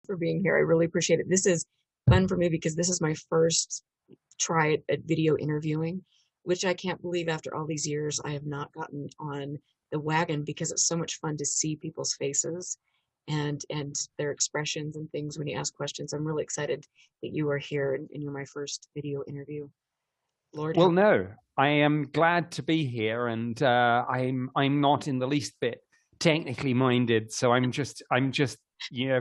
for being here. I really appreciate it. This is fun for me because this is my first try at video interviewing, which I can't believe after all these years I have not gotten on the wagon because it's so much fun to see people's faces and their expressions and things when you ask questions. I'm really excited that you are here and you're my first video interview. Lord, Well, no, I am glad to be here, and I'm not in the least bit technically minded, so I'm just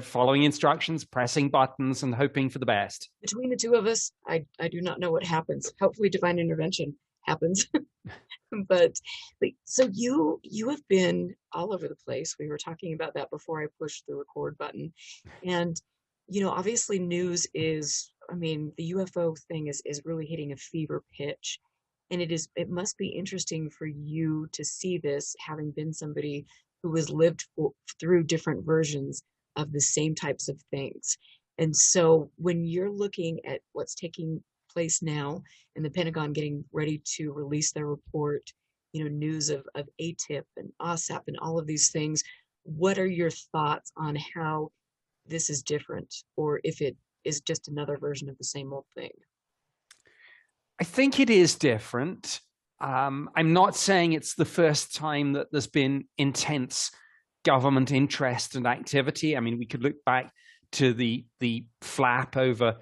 following instructions, pressing buttons, and hoping for the best. between the two of us, I do not know what happens. Hopefully, divine intervention happens. but so you have been all over the place. We were talking about that before I pushed the record button, and obviously news is. I mean, the UFO thing is really hitting a fever pitch, and it must be interesting for you to see this, having been somebody who has lived through different versions of the same types of things. And so when you're looking at what's taking place now and the Pentagon getting ready to release their report, news of ATIP and OSAP and all of these things, what are your thoughts on how this is different, or if it is just another version of the same old thing? I think it is different. I'm not saying it's the first time that there's been intense government interest and activity. I mean, we could look back to the flap over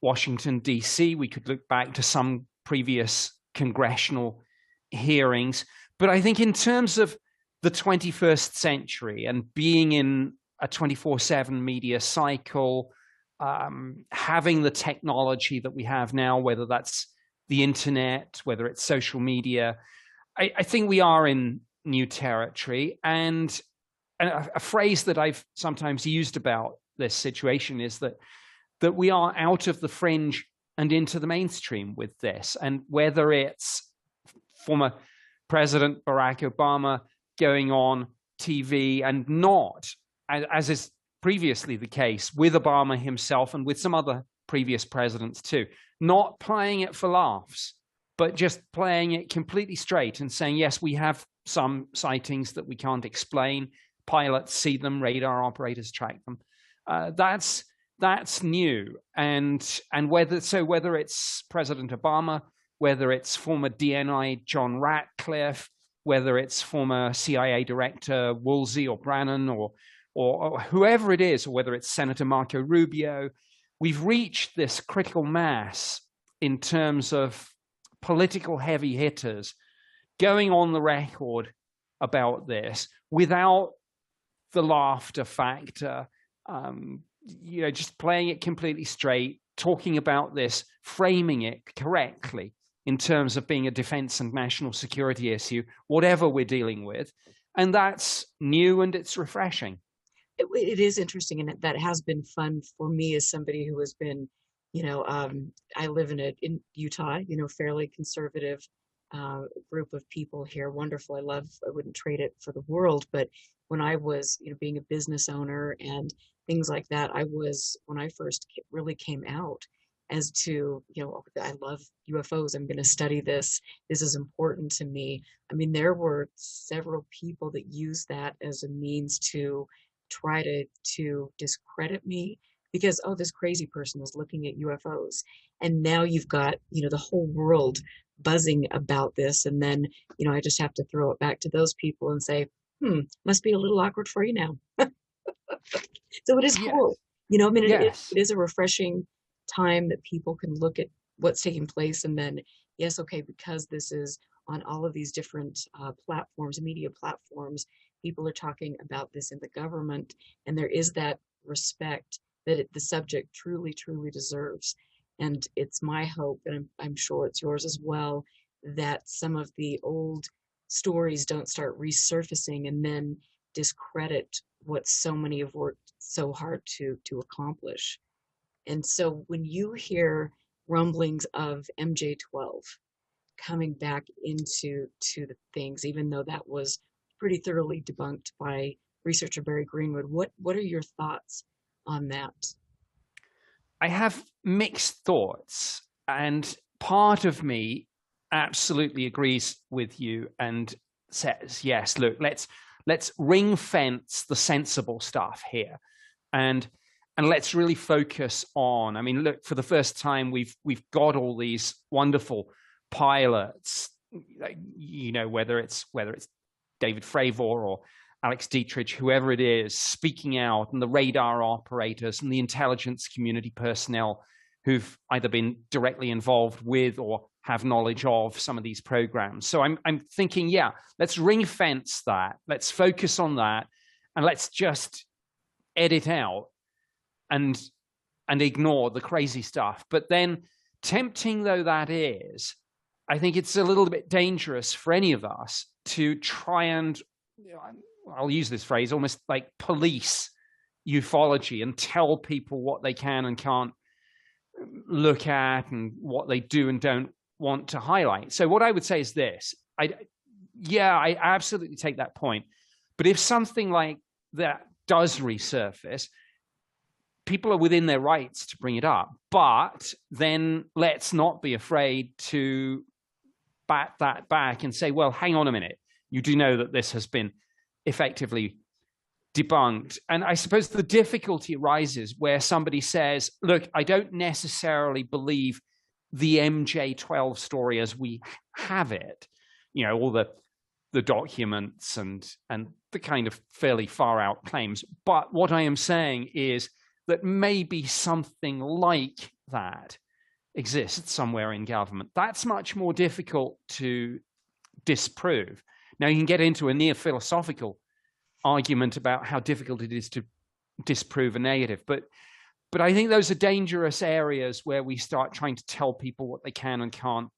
Washington, D.C. We could look back to some previous congressional hearings. But I think in terms of the 21st century and being in a 24/7 media cycle, having the technology that we have now, whether that's the internet, whether it's social media, I think we are in new territory. And a phrase that I've sometimes used about this situation is that we are out of the fringe and into the mainstream with this. And whether it's former President Barack Obama going on TV and not, as is previously the case with Obama himself and with some other previous presidents too, not playing it for laughs, but just playing it completely straight and saying, yes, we have some sightings that we can't explain. Pilots see them, radar operators track them. That's new. And whether it's President Obama, whether it's former DNI John Ratcliffe, whether it's former CIA Director Woolsey or Brannon or whoever it is, or whether it's Senator Marco Rubio, we've reached this critical mass in terms of political heavy hitters going on the record about this without the laughter factor, just playing it completely straight, talking about this, framing it correctly in terms of being a defense and national security issue, whatever we're dealing with. And that's new and it's refreshing. It is interesting, and that has been fun for me as somebody who has been, I live in Utah, fairly conservative group of people here. Wonderful. I wouldn't trade it for the world. But when I was, being a business owner and things like that, when I first really came out as to, I love UFOs. I'm going to study this. This is important to me. I mean, there were several people that used that as a means to try to discredit me because, this crazy person is looking at UFOs. And now you've got, the whole world buzzing about this. And then, I just have to throw it back to those people and say, must be a little awkward for you now. So it is cool. Yes. It is a refreshing time that people can look at what's taking place. And then, yes, okay, because this is on all of these different platforms, media platforms, people are talking about this in the government, and there is that respect that the subject truly, truly deserves. And it's my hope, and I'm sure it's yours as well, that some of the old stories don't start resurfacing and then discredit what so many have worked so hard to accomplish. And so when you hear rumblings of MJ-12 coming back into the things, even though that was pretty thoroughly debunked by researcher Barry Greenwood, what are your thoughts on that? I have mixed thoughts, and part of me absolutely agrees with you and says, yes, look, let's ring fence the sensible stuff here. And and let's really focus on, I mean, look, for the first time, we've got all these wonderful pilots, you know, whether it's David Fravor or Alex Dietrich, whoever it is, speaking out, and the radar operators and the intelligence community personnel who've either been directly involved with or have knowledge of some of these programs. So I'm thinking, yeah, let's ring fence that. Let's focus on that, and let's just edit out and ignore the crazy stuff. But then, tempting though that is, I think it's a little bit dangerous for any of us to try and, I'll use this phrase, almost like police ufology and tell people what they can and can't look at and what they do and don't want to highlight. So what I would say is this. I absolutely take that point. But if something like that does resurface, people are within their rights to bring it up. But then let's not be afraid to bat that back and say, well, hang on a minute. You do know that this has been effectively debunked. And I suppose the difficulty arises where somebody says, look, I don't necessarily believe the MJ12 story as we have it, you know, all the documents and the kind of fairly far out claims. But what I am saying is that maybe something like that exists somewhere in government. That's much more difficult to disprove. Now, you can get into a near philosophical argument about how difficult it is to disprove a negative, but I think those are dangerous areas where we start trying to tell people what they can and can't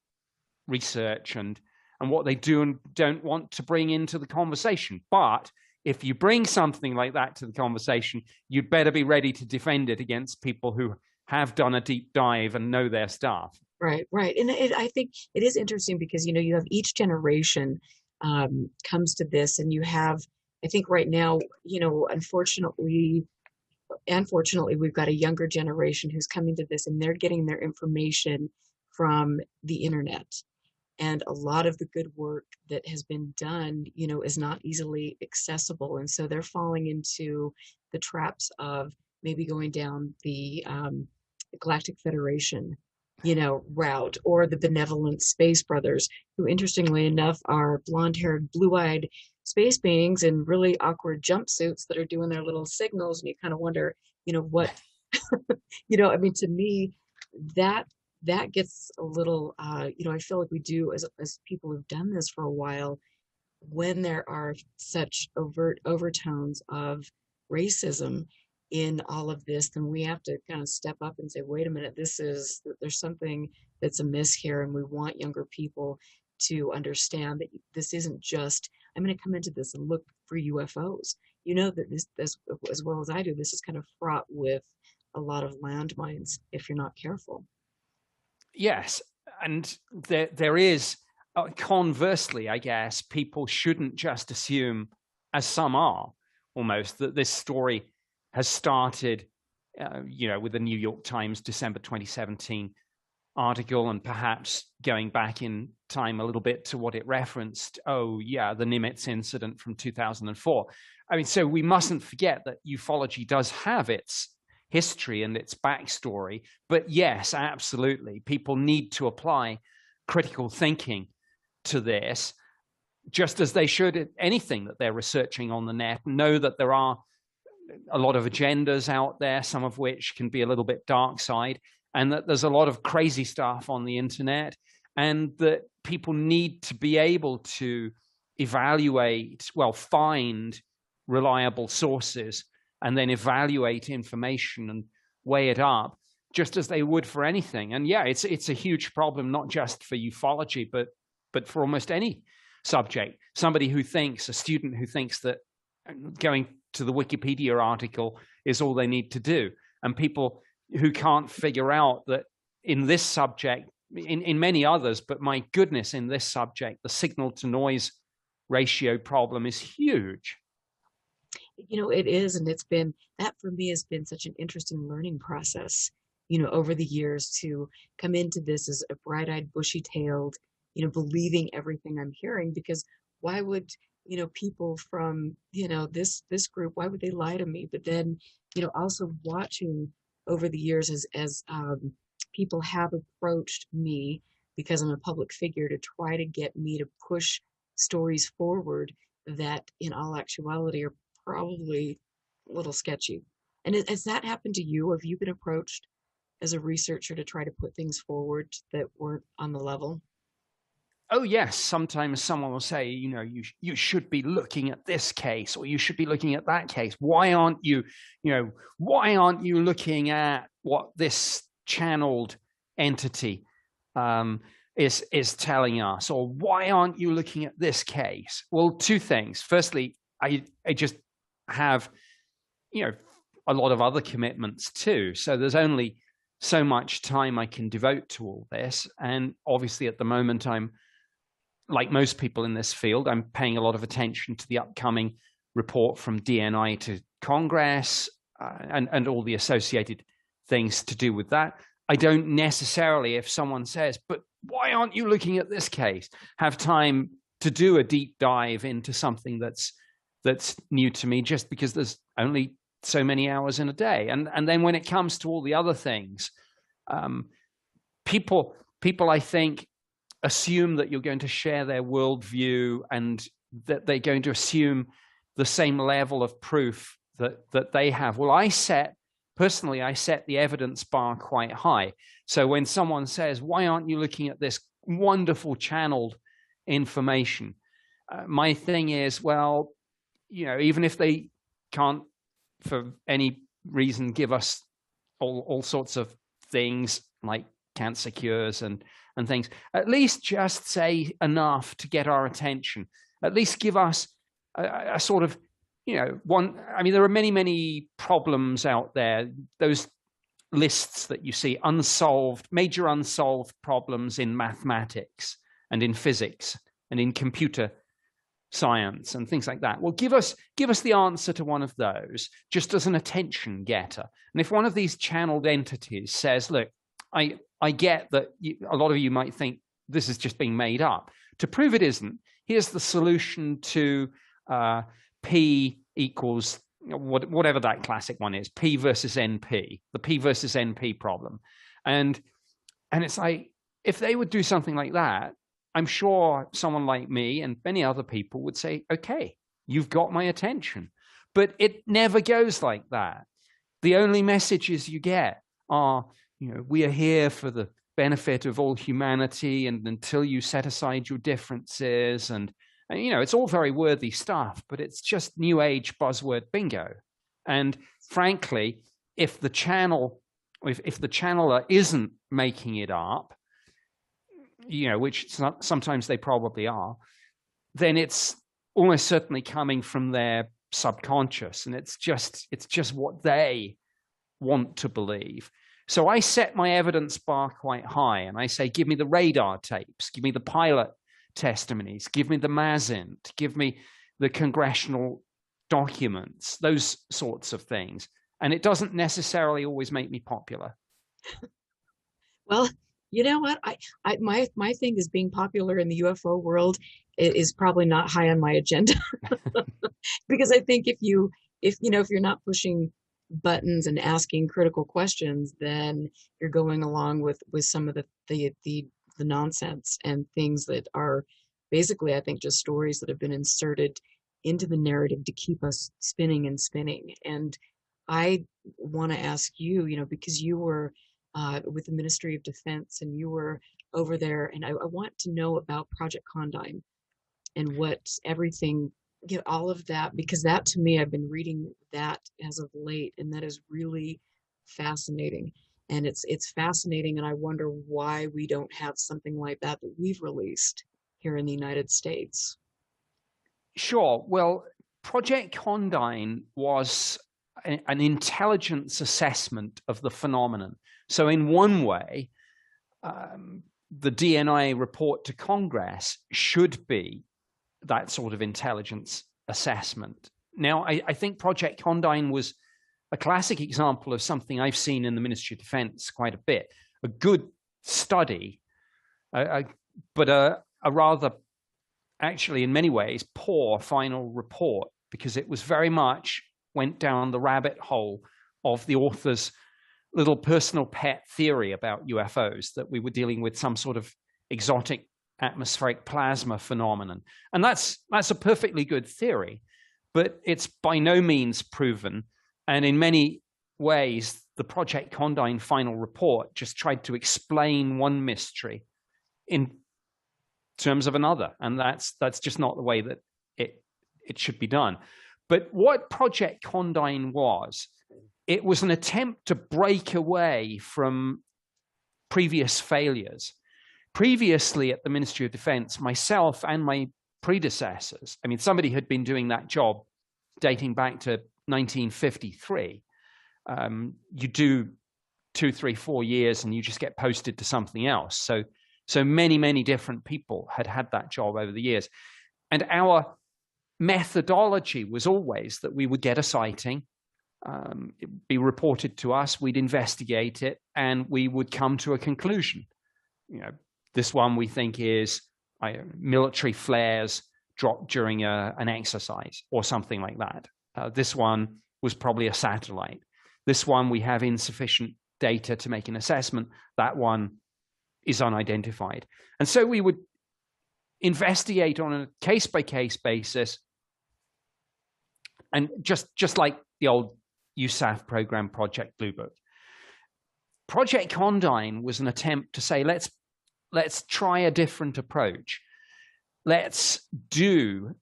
research and what they do and don't want to bring into the conversation. But if you bring something like that to the conversation, you'd better be ready to defend it against people who have done a deep dive and know their stuff. Right. And I think it is interesting because, you know, you have each generation comes to this, and you have, I think right now, you know, unfortunately, we've got a younger generation who's coming to this, and they're getting their information from the internet. And a lot of the good work that has been done, you know, is not easily accessible. And so they're falling into the traps of maybe going down the Galactic Federation, you know, route, or the benevolent space brothers, who interestingly enough are blonde-haired, blue-eyed space beings in really awkward jumpsuits that are doing their little signals. And you kind of wonder, you know, what, you know, I mean, to me, that gets a little, you know, I feel like we do as people who've done this for a while, when there are such overt overtones of racism in all of this, then we have to kind of step up and say, wait a minute, there's something that's amiss here. And we want younger people to understand that this isn't just, I'm going to come into this and look for UFOs. You know, that this, as well as I do, this is kind of fraught with a lot of landmines if you're not careful. Yes. And there is, conversely, I guess, people shouldn't just assume, as some are almost, that this story has started, you know, with the New York Times December 2017 article, and perhaps going back in time a little bit to what it referenced. Oh, yeah, the Nimitz incident from 2004. I mean, so we mustn't forget that ufology does have its history and its backstory. But yes, absolutely, people need to apply critical thinking to this, just as they should anything that they're researching on the net. Know that there are a lot of agendas out there, some of which can be a little bit dark side, and that there's a lot of crazy stuff on the internet, and that people need to be able to evaluate, well, find reliable sources and then evaluate information and weigh it up just as they would for anything. And yeah, it's a huge problem, not just for ufology, but for almost any subject. Somebody who thinks, a student who thinks that going to the Wikipedia article is all they need to do. And people who can't figure out that in this subject, in many others, but my goodness, in this subject, the signal to noise ratio problem is huge. You know, it is. And it's been, that for me has been such an interesting learning process, you know, over the years, to come into this as a bright-eyed, bushy-tailed, you know, believing everything I'm hearing. Because why would people from, this group, why would they lie to me? But then, also watching over the years as people have approached me because I'm a public figure to try to get me to push stories forward that in all actuality are probably a little sketchy. And has that happened to you? Have you been approached as a researcher to try to put things forward that weren't on the level? Oh yes, sometimes someone will say, you should be looking at this case, or you should be looking at that case. Why aren't you looking at what this channeled entity is telling us, or why aren't you looking at this case? Well, two things. Firstly, I just have a lot of other commitments too, so there's only so much time I can devote to all this, and obviously at the moment I'm, like most people in this field, I'm paying a lot of attention to the upcoming report from DNI to Congress and all the associated things to do with that. I don't necessarily, if someone says, but why aren't you looking at this case, have time to do a deep dive into something that's new to me, just because there's only so many hours in a day. And then when it comes to all the other things, people I think assume that you're going to share their worldview and that they're going to assume the same level of proof that they have. Well, I set the evidence bar quite high. So when someone says, why aren't you looking at this wonderful channeled information? My thing is, well, even if they can't for any reason give us all sorts of things like cancer cures and things, at least just say enough to get our attention. At least give us a sort of, one. I mean, there are many problems out there. Those lists that you see, major unsolved problems in mathematics and in physics and in computer science and things like that. Well, give us the answer to one of those, just as an attention getter. And if one of these channeled entities says, look, I get that a lot of you might think this is just being made up. To prove it isn't, here's the solution to P equals whatever that classic one is, P versus NP, the P versus NP problem. And it's like, if they would do something like that, I'm sure someone like me and many other people would say, okay, you've got my attention. But it never goes like that. The only messages you get are, we are here for the benefit of all humanity, and until you set aside your differences, and it's all very worthy stuff, but it's just new age buzzword bingo. And frankly, if the channeler isn't making it up, which sometimes they probably are, then it's almost certainly coming from their subconscious, and it's just what they want to believe. So I set my evidence bar quite high, and I say, give me the radar tapes, give me the pilot testimonies, give me the MASINT, give me the congressional documents, those sorts of things. And it doesn't necessarily always make me popular. Well, you know what? My thing is being popular in the UFO world is probably not high on my agenda. Because I think if you're not pushing buttons and asking critical questions, then you're going along with some of the nonsense and things that are basically, I think, just stories that have been inserted into the narrative to keep us spinning and spinning. And I want to ask you, because you were with the Ministry of Defense and you were over there, and I want to know about Project Condyne and what everything, all of that, because that, to me, I've been reading that as of late, and that is really fascinating. And it's fascinating, and I wonder why we don't have something like that we've released here in the United States. Sure. Well, Project Condyne was an intelligence assessment of the phenomenon. So in one way, the DNI report to Congress should be that sort of intelligence assessment. Now, I think Project Condyne was a classic example of something I've seen in the Ministry of Defense quite a bit. A good study, but a rather actually, in many ways, poor final report, because it was very much went down the rabbit hole of the author's little personal pet theory about UFOs, that we were dealing with some sort of exotic atmospheric plasma phenomenon. And that's a perfectly good theory, but it's by no means proven. And in many ways, the Project Condyne final report just tried to explain one mystery in terms of another. And that's just not the way that it should be done. But what Project Condyne was, it was an attempt to break away from previous failures. Previously at the Ministry of Defense, myself and my predecessors, I mean, somebody had been doing that job dating back to 1953. You do 2, 3, 4 years and you just get posted to something else. So many different people had that job over the years. And our methodology was always that we would get a sighting, it'd be reported to us, we'd investigate it, and we would come to a conclusion. You know, this one we think is military flares dropped during an exercise or something like that. This one was probably a satellite. This one we have insufficient data to make an assessment. That one is unidentified. And so we would investigate on a case-by-case basis. And just like the old USAF program, Project Blue Book. Project Condyne was an attempt to say, let's try a different approach. Let's do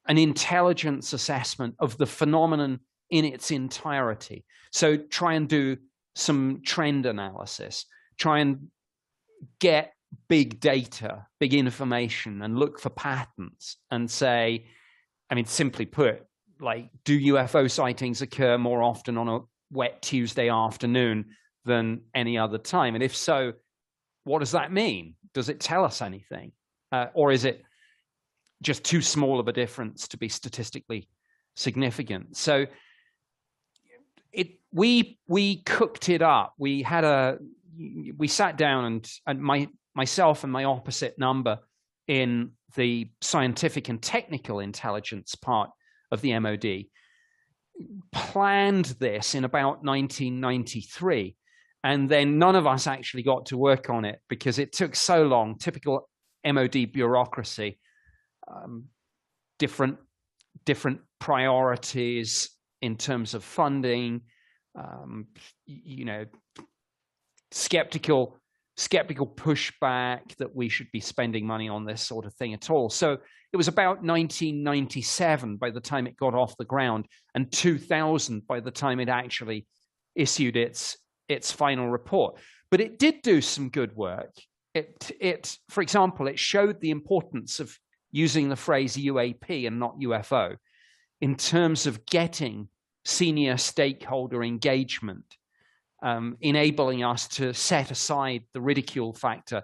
an intelligence assessment of the phenomenon in its entirety. So try and do some trend analysis, try and get big data, big information, and look for patterns and say, I mean, simply put, like, do UFO sightings occur more often on a wet Tuesday afternoon than any other time? And if so, what does that mean? Does it tell us anything? Or is it just too small of a difference to be statistically significant? So we cooked it up. We sat down and myself and my opposite number in the scientific and technical intelligence part of the MOD planned this in about 1993. And then none of us actually got to work on it because it took so long. Typical MOD bureaucracy, different priorities in terms of funding, skeptical pushback that we should be spending money on this sort of thing at all. So it was about 1997 by the time it got off the ground, and 2000 by the time it actually issued its final report. But it did do some good work. For example, it showed the importance of using the phrase UAP and not UFO in terms of getting senior stakeholder engagement, enabling us to set aside the ridicule factor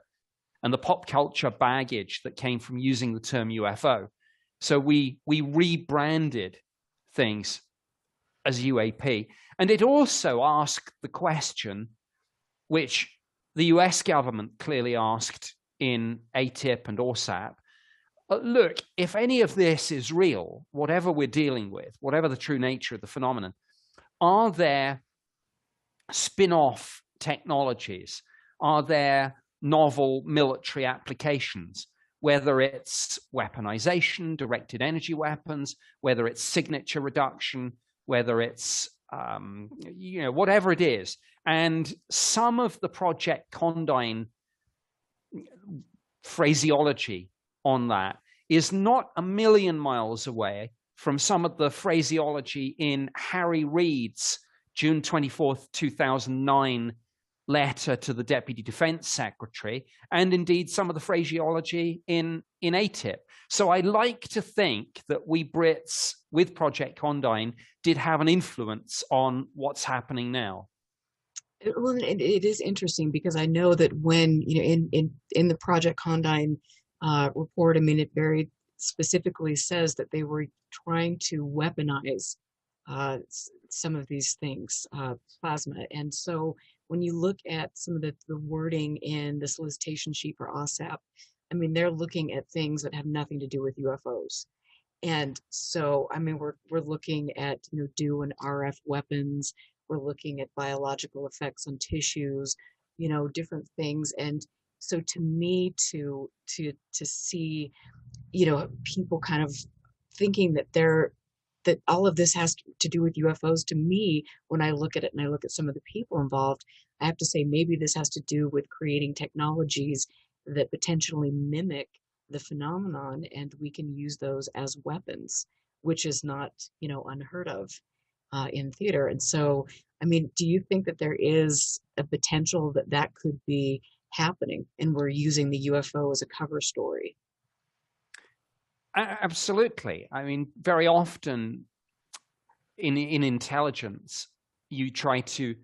and the pop culture baggage that came from using the term UFO. So we rebranded things as UAP. And it also asked the question, which the US government clearly asked in ATIP and ORSAP, look, if any of this is real, whatever we're dealing with, whatever the true nature of the phenomenon, are there spin-off technologies? Are there novel military applications, whether it's weaponization, directed energy weapons, whether it's signature reduction, whether it's, whatever it is. And some of the Project Condyne phraseology on that is not a million miles away from some of the phraseology in Harry Reid's June 24th, 2009 letter to the Deputy Defense Secretary, and indeed some of the phraseology in ATIP. So I like to think that we Brits, with Project Condyne, did have an influence on what's happening now. Well, it is interesting because I know that when, in the Project Condyne report, I mean, it very specifically says that they were trying to weaponize some of these things, plasma. And so when you look at some of the wording in the solicitation sheet for OSAP, I mean, they're looking at things that have nothing to do with UFOs. And so, I mean, we're looking at, DO and RF weapons. We're looking at biological effects on tissues, different things. And so, to me, to see, people kind of thinking that all of this has to do with UFOs. To me, when I look at it and I look at some of the people involved, I have to say maybe this has to do with creating technologies that potentially mimic the phenomenon, and we can use those as weapons, which is not, unheard of in theater. And so, I mean, do you think that there is a potential that that could be happening, and we're using the UFO as a cover story? Absolutely. I mean, very often in intelligence, you try to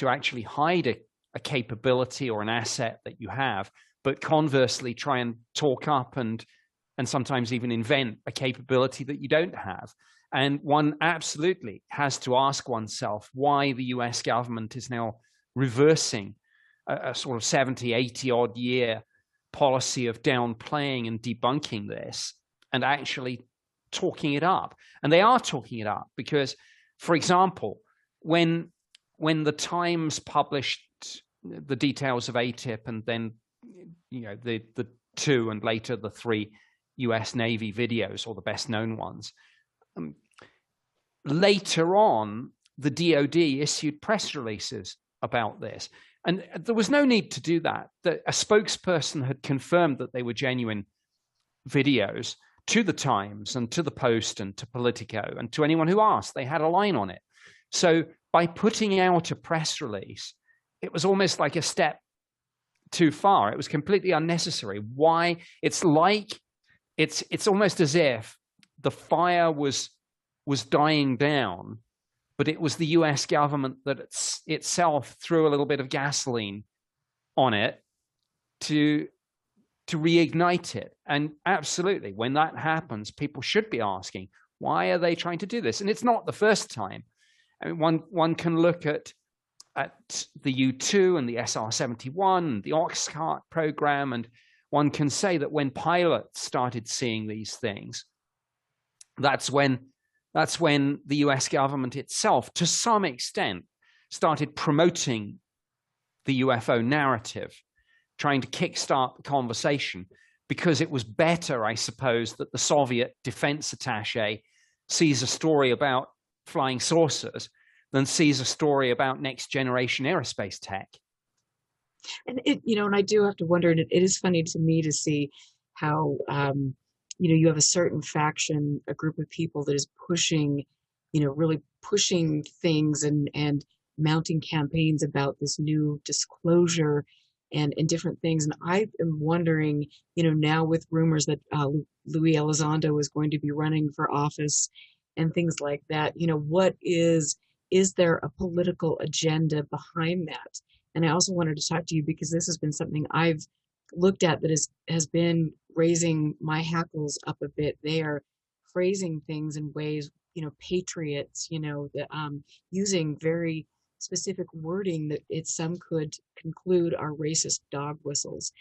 actually hide a capability or an asset that you have, but conversely try and talk up and sometimes even invent a capability that you don't have. And one absolutely has to ask oneself why the US government is now reversing a sort of 70, 80 odd year policy of downplaying and debunking this and actually talking it up. And they are talking it up because, for example, when the Times published the details of ATIP and then the 2 and later the 3 US Navy videos, or the best known ones, later on the DoD issued press releases about this. And there was no need to do that. A spokesperson had confirmed that they were genuine videos to the Times and to the Post and to Politico and to anyone who asked. They had a line on it. So by putting out a press release, it was almost like a step too far. It was completely unnecessary. Why? It's almost as if the fire was dying down, but it was the US government that itself threw a little bit of gasoline on it to reignite it. And absolutely, when that happens, people should be asking, why are they trying to do this? And it's not the first time. I mean, one can look at the U-2 and the SR-71, the Oxcart program, and one can say that when pilots started seeing these things, that's when the US government itself, to some extent, started promoting the UFO narrative, trying to kickstart the conversation, because it was better, I suppose, that the Soviet defense attaché sees a story about flying saucers than sees a story about next generation aerospace tech. And and I do have to wonder, and it is funny to me to see how, you have a certain faction, a group of people that is pushing, really pushing things and mounting campaigns about this new disclosure and different things. And I am wondering, now with rumors that Luis Elizondo is going to be running for office and things like that, what is there a political agenda behind that? And I also wanted to talk to you because this has been something I've looked at that has been raising my hackles up a bit. They are phrasing things in ways, patriots, that using very specific wording that some could conclude are racist dog whistles.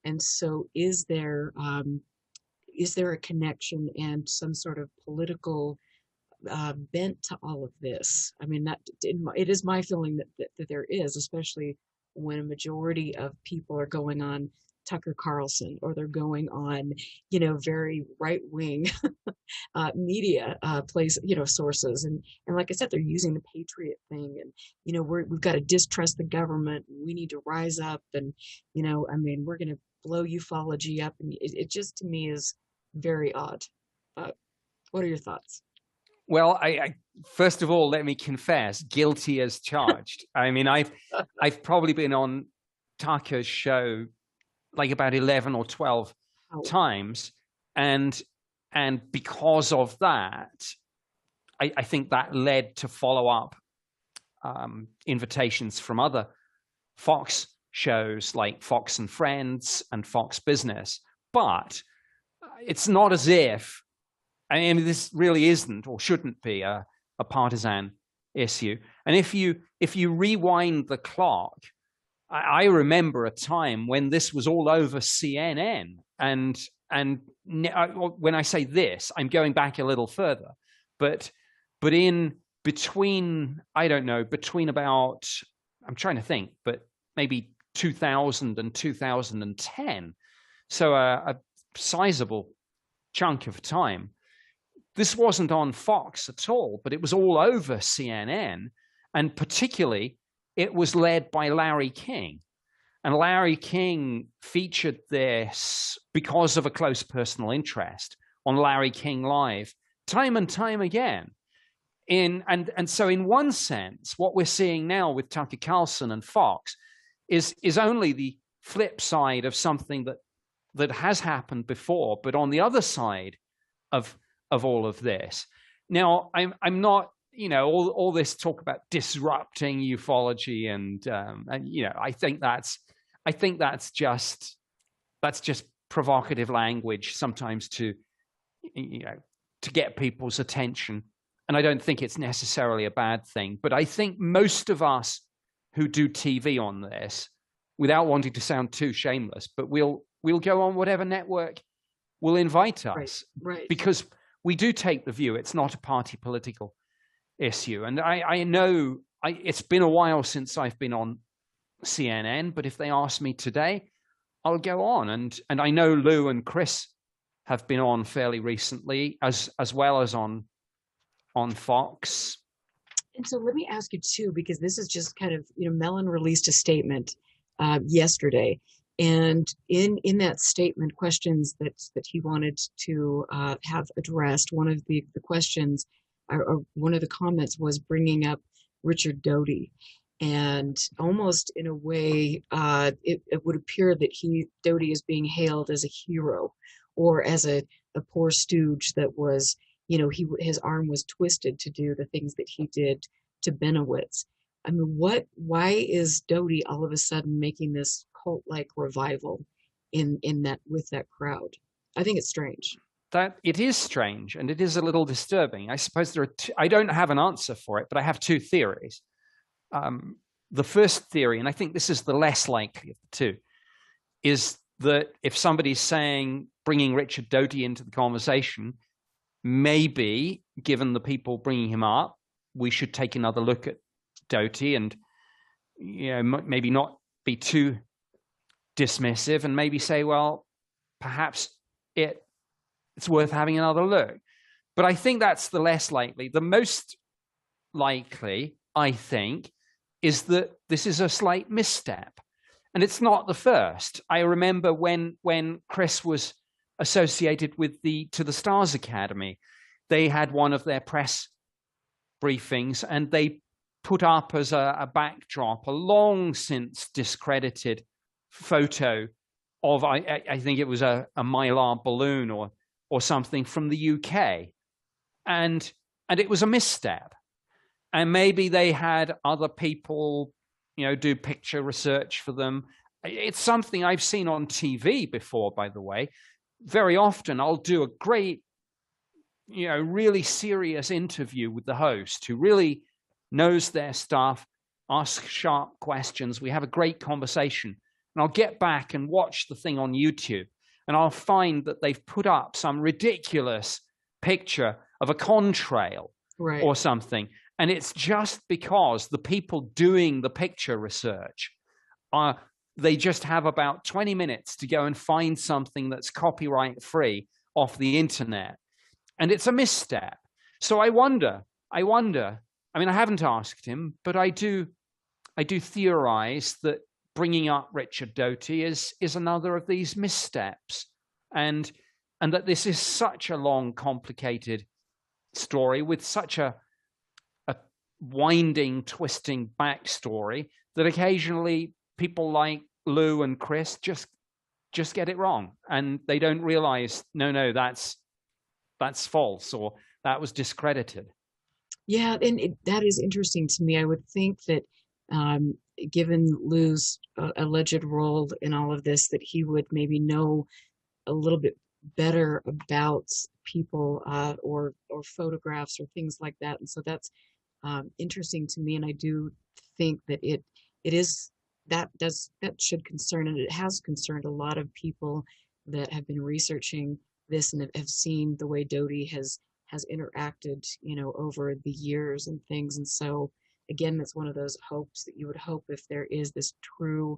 And so is there a connection and some sort of political bent to all of this? I mean, it is my feeling that there is, especially when a majority of people are going on Tucker Carlson, or they're going on, very right-wing media sources, and like I said, they're using the patriot thing, and we've got to distrust the government. We need to rise up, and I mean, we're going to blow ufology up, and it just to me is very odd. What are your thoughts? Well, I first of all, let me confess, guilty as charged. I mean, I've probably been on Tucker's show like about 11 or 12 times, and because of that, I think that led to follow-up invitations from other Fox shows like Fox and Friends and Fox Business. But it's not as if, I mean, this really isn't or shouldn't be a partisan issue. And if you rewind the clock, I remember a time when this was all over CNN, and when I say this, I'm going back a little further, but in between, I don't know, between about, I'm trying to think, but maybe 2000 and 2010, so a sizable chunk of time, this wasn't on Fox at all, but it was all over CNN, and particularly it was led by Larry King. And Larry King featured this because of a close personal interest on Larry King Live time and time again. So in one sense, what we're seeing now with Tucker Carlson and Fox is only the flip side of something that has happened before, but on the other side of all of this. Now, I'm not, all this talk about disrupting ufology and I think that's just provocative language sometimes to get people's attention. And I don't think it's necessarily a bad thing. But I think most of us who do TV on this, without wanting to sound too shameless, but we'll go on whatever network will invite us. Right. Because we do take the view it's not a party political issue. And I know it's been a while since I've been on CNN, but if they ask me today, I'll go on. And I know Lou and Chris have been on fairly recently, as well as on Fox. And so let me ask you too, because this is just kind of, Mellon released a statement yesterday, and in that statement, questions that he wanted to have addressed. One of the questions, or one of the comments, was bringing up Richard Doty, and almost in a way, it would appear that Doty is being hailed as a hero, or as a poor stooge that was, his arm was twisted to do the things that he did to Benowitz. I mean, why is Doty all of a sudden making this cult-like revival in that, with that crowd? I think it's strange. That it is strange, and it is a little disturbing. I suppose there are I don't have an answer for it, but I have two theories. The first theory, and I think this is the less likely of the two, is that if somebody's saying bringing Richard Doty into the conversation, maybe, given the people bringing him up, we should take another look at Doty and maybe not be too dismissive, and maybe say, well, perhaps it's worth having another look. But I think that's the less likely. The most likely, I think, is that this is a slight misstep. And it's not the first. I remember when Chris was associated with To the Stars Academy, they had one of their press briefings, and they put up as a backdrop a long since discredited photo of, I think it was a mylar balloon or something from the UK. And it was a misstep. And maybe they had other people, do picture research for them. It's something I've seen on TV before, by the way. Very often I'll do a great, really serious interview with the host who really knows their stuff, asks sharp questions. We have a great conversation. And I'll get back and watch the thing on YouTube, and I'll find that they've put up some ridiculous picture of a contrail or something. And it's just because the people doing the picture research they just have about 20 minutes to go and find something that's copyright free off the internet. And it's a misstep. So I wonder, I mean, I haven't asked him, but I do theorize that bringing up Richard Doty is another of these missteps. And that this is such a long, complicated story with such a winding, twisting backstory that occasionally people like Lou and Chris just get it wrong, and they don't realize, no, that's false, or that was discredited. Yeah, and that is interesting to me. I would think that given Lou's alleged role in all of this, that he would maybe know a little bit better about people or photographs or things like that. And so that's interesting to me. And I do think that it is that should concern, and it has concerned a lot of people that have been researching this and have seen the way doty has interacted, over the years and things. And so again, that's one of those hopes that you would hope, if there is this true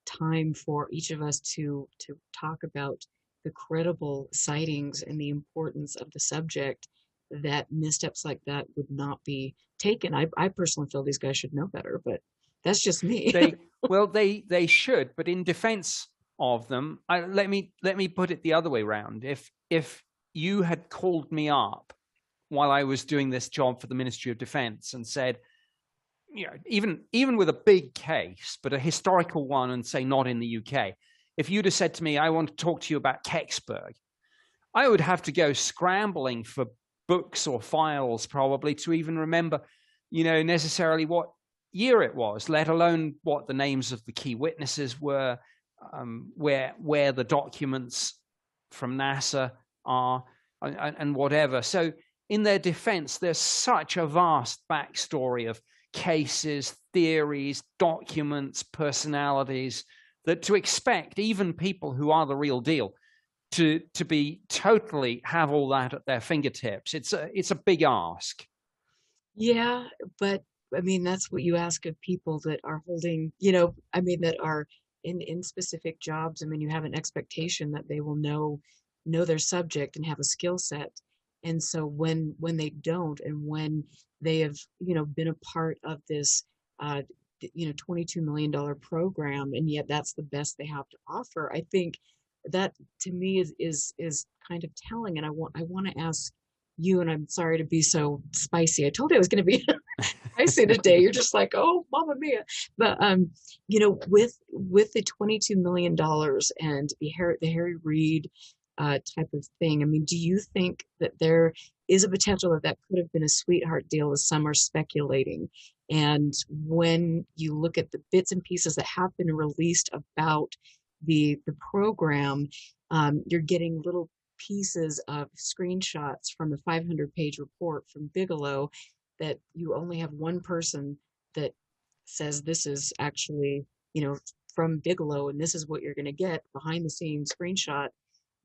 time for each of us to talk about the credible sightings and the importance of the subject, that missteps like that would not be taken. I personally feel these guys should know better, but that's just me. They should, but in defense of them, let me put it the other way around. If you had called me up while I was doing this job for the Ministry of Defense and said, even with a big case, but a historical one, and say not in the UK, if you'd have said to me, I want to talk to you about Kecksburg, I would have to go scrambling for books or files probably to even remember, necessarily what year it was, let alone what the names of the key witnesses were, where the documents from NASA are, and whatever. So in their defense, there's such a vast backstory of cases, theories, documents, personalities, that to expect even people who are the real deal to be totally have all that at their fingertips, it's a big ask. Yeah, but I mean, that's what you ask of people that are holding, that are in specific jobs. I mean, you have an expectation that they will know their subject and have a skill set. And so when they don't, and when they have, been a part of this, $22 million program, and yet that's the best they have to offer, I think that to me is kind of telling. And I want to ask you, and I'm sorry to be so spicy. I told you I was going to be spicy today. You're just like, oh, Mama Mia. But with the $22 million and the Harry Reid type of thing, I mean, do you think that there is a potential that could have been a sweetheart deal, as some are speculating? And when you look at the bits and pieces that have been released about the program, you're getting little pieces of screenshots from the 500-page report from Bigelow, that you only have one person that says this is actually, from Bigelow, and this is what you're going to get, behind the scenes screenshot.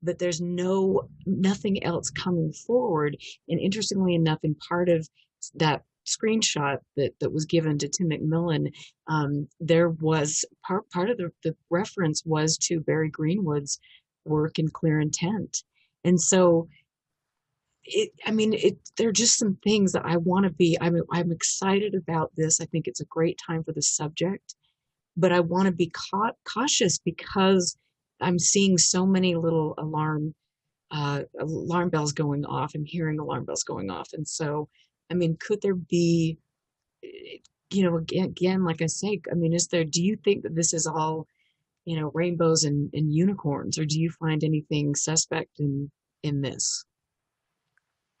But there's nothing else coming forward. And interestingly enough, in part of that screenshot that was given to Tim McMillan, there was part of the reference was to Barry Greenwood's work in Clear Intent. And so there are just some things that I want to be, I'm excited about this. I think it's a great time for the subject, but I want to be cautious, because I'm seeing so many little alarm bells going off. I'm hearing alarm bells going off. And so, could there be, again, like I say, do you think that this is all, rainbows and unicorns, or do you find anything suspect in this?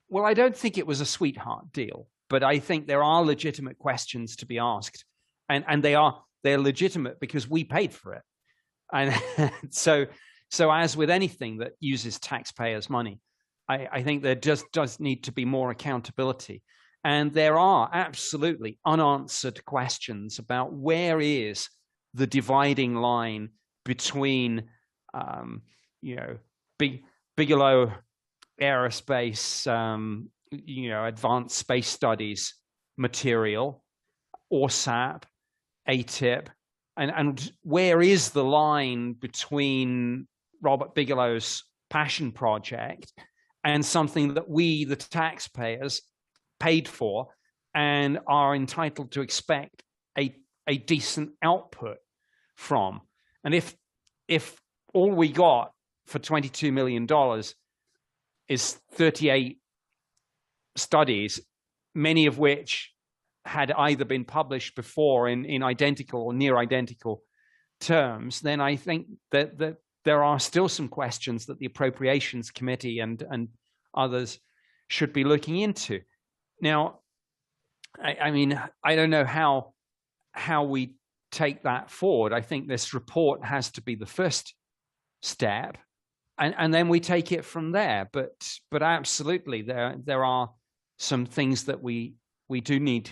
Well, I don't think it was a sweetheart deal, but I think there are legitimate questions to be asked, and they're legitimate because we paid for it. And so as with anything that uses taxpayers' money, I think there just does need to be more accountability. And there are absolutely unanswered questions about where is the dividing line between, Bigelow Aerospace, advanced space studies material, ORSAP, ATIP, and where is the line between Robert Bigelow's passion project and something that we, the taxpayers, paid for and are entitled to expect a decent output from? And if all we got for $22 million is 38 studies, many of which had either been published before in identical or near identical terms, then I think that there are still some questions that the Appropriations Committee and others should be looking into. Now, I don't know how we take that forward. I think this report has to be the first step, and then we take it from there. But absolutely, there are some things that we do need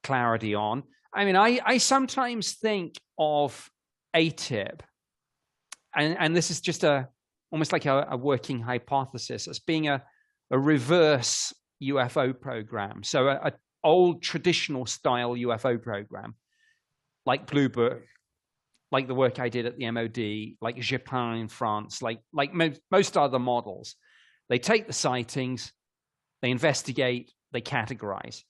clarity on. I mean, I sometimes think of ATIP, and this is just almost like a working hypothesis, as being a reverse UFO program. So a old traditional style UFO program, like Blue Book, like the work I did at the MOD, like Japan in France, like most other models. They take the sightings, they investigate, they categorize.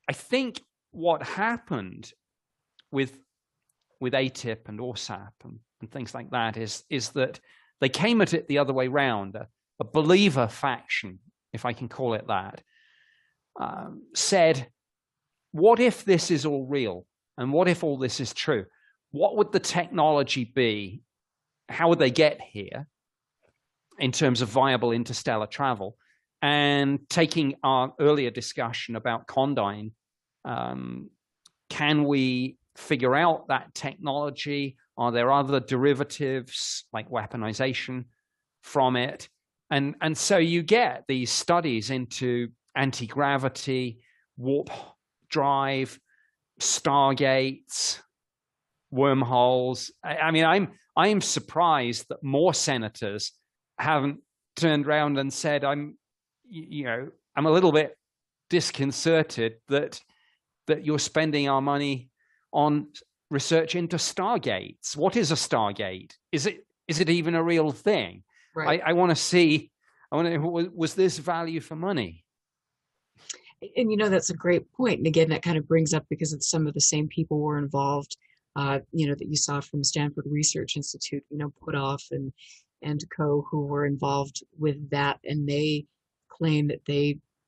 I think what happened with ATIP and ORSAP and things like that is that they came at it the other way around. A believer faction, if I can call it that, said, what if this is all real? And what if all this is true? What would the technology be? How would they get here in terms of viable interstellar travel? And taking our earlier discussion about condyne, can we figure out that technology? Are there other derivatives like weaponization from it? And so you get these studies into anti-gravity, warp drive, stargates, wormholes. I mean, I'm surprised that more senators haven't turned around and said, I'm a little bit disconcerted that you're spending our money on research into stargates. What is a stargate? Is it even a real thing? Right. I want to see. Was this value for money? And that's a great point. And again, that kind of brings up, because it's some of the same people were involved, that you saw from Stanford Research Institute, Puthoff and co, who were involved with that, and they claim that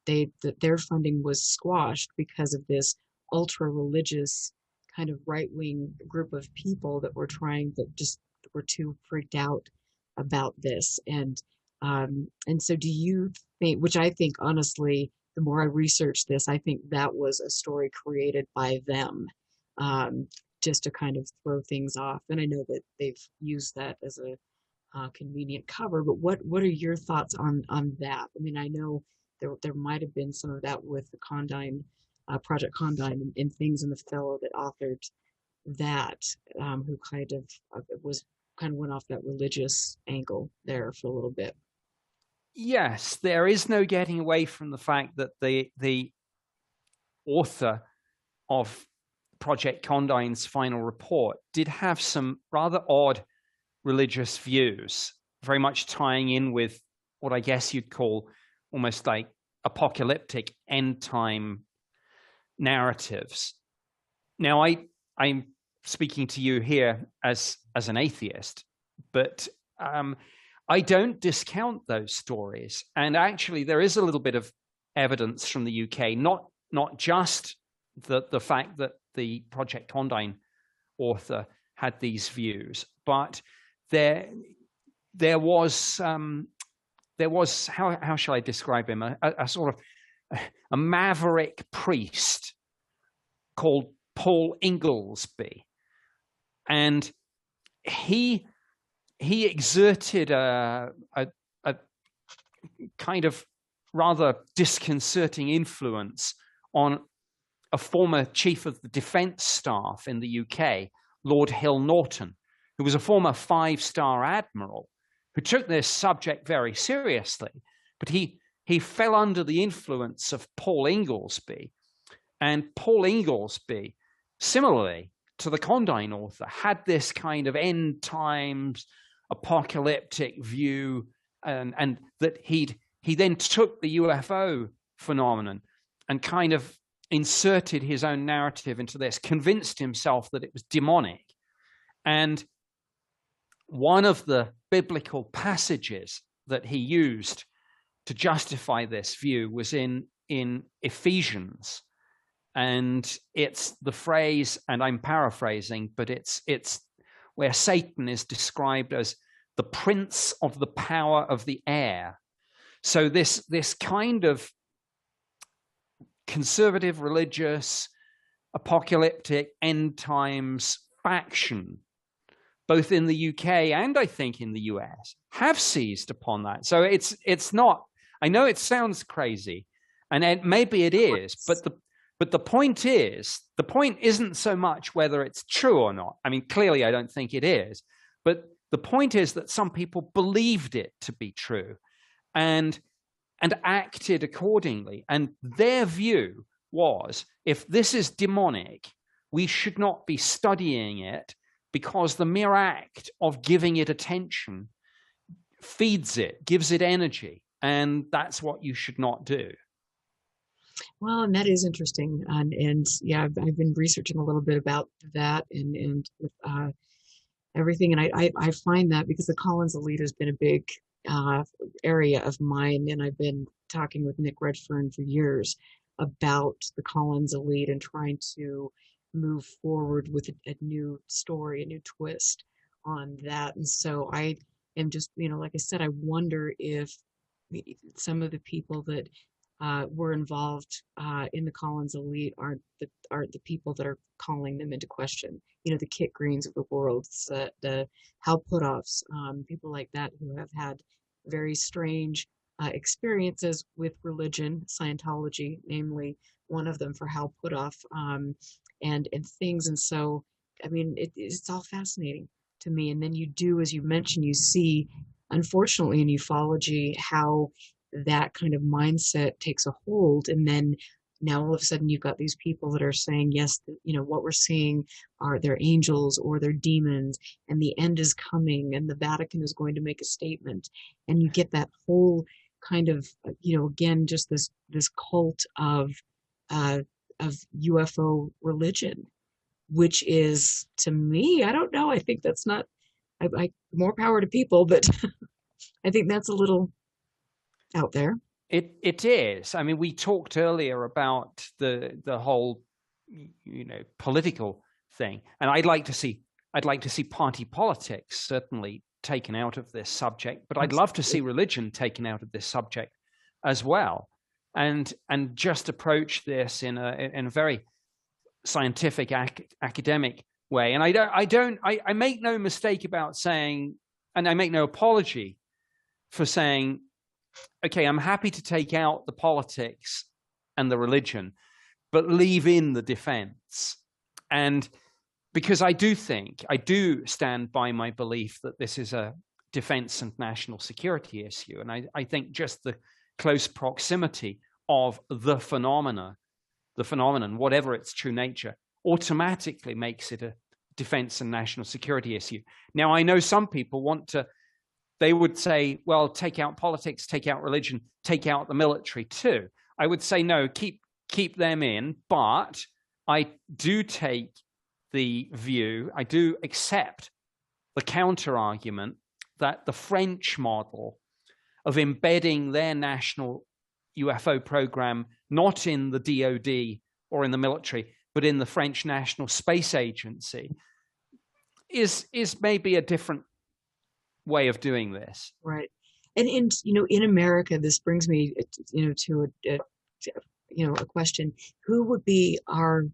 that their funding was squashed because of this ultra religious kind of right wing group of people that just were too freaked out about this. And so do you think, which I think honestly, the more I research this, I think that was a story created by them, just to kind of throw things off. And I know that they've used that as a convenient cover, but what are your thoughts on that? I mean, I know there might have been some of that with the Condyne, Project Condyne, and things, in the fellow that authored that, who kind of went off that religious angle there for a little bit. Yes, there is no getting away from the fact that the author of Project Condyne's final report did have some rather odd religious views, very much tying in with what I guess you'd call almost like apocalyptic end time narratives. Now, I'm speaking to you here as an atheist, but I don't discount those stories. And actually, there is a little bit of evidence from the UK, not just the fact that the Project Condyne author had these views, but there was how shall I describe him? A sort of a maverick priest called Paul Inglesby, and he exerted a kind of rather disconcerting influence on a former chief of the defense staff in the UK, Lord Hill Norton, who was a former 5-star admiral who took this subject very seriously. But he fell under the influence of Paul Inglesby. And Paul Inglesby, similarly to the Condyne author, had this kind of end times apocalyptic view, and that he then took the UFO phenomenon and kind of inserted his own narrative into this, convinced himself that it was demonic. And one of the biblical passages that he used to justify this view was in Ephesians. And it's the phrase, and I'm paraphrasing, but it's where Satan is described as the prince of the power of the air. So this kind of conservative, religious, apocalyptic, end times faction, both in the UK and I think in the US, have seized upon that. So it's not, I know it sounds crazy, and maybe it is, but But the point isn't so much whether it's true or not. I mean, clearly, I don't think it is. But the point is that some people believed it to be true and acted accordingly. And their view was, if this is demonic, we should not be studying it, because the mere act of giving it attention feeds it, gives it energy. And that's what you should not do. Well, and that is interesting. And yeah, I've been researching a little bit about that and everything. And I find that because the Collins elite has been a big area of mine, and I've been talking with Nick Redfern for years about the Collins elite and trying to move forward with a new story, a new twist on that. And so I am just, like I said, I wonder if some of the people that were involved in the Collins elite aren't the people that are calling them into question. The Kit Greens of the world, the Hal Puthoffs, people like that who have had very strange experiences with religion, Scientology, namely one of them for Hal Puthoff, and things. And so, I mean, it's all fascinating to me. And then you do, as you mentioned, you see, unfortunately, in ufology, how that kind of mindset takes a hold, and then now all of a sudden you've got these people that are saying, yes, what we're seeing are their angels or their demons, and the end is coming, and the Vatican is going to make a statement, and you get that whole kind of again, just this cult of UFO religion, which is, to me, I don't know, I think that's not, more power to people, but I think that's a little out there. It is. I mean, we talked earlier about the whole, political thing, and I'd like to see party politics certainly taken out of this subject, but I'd love to see religion taken out of this subject as well, and just approach this in a very scientific, academic way. And I make no mistake about saying, and I make no apology for saying, okay, I'm happy to take out the politics and the religion, but leave in the defense. And because I do stand by my belief that this is a defense and national security issue. And I think just the close proximity of the phenomenon, whatever its true nature, automatically makes it a defense and national security issue. Now, I know some people they would say, well, take out politics, take out religion, take out the military too. I would say, no, keep them in. But I do take the view, I do accept the counter argument that the French model of embedding their national UFO program not in the DoD or in the military, but in the French National Space Agency is maybe a different way of doing this. Right. And in America, this brings me to a question: who would be our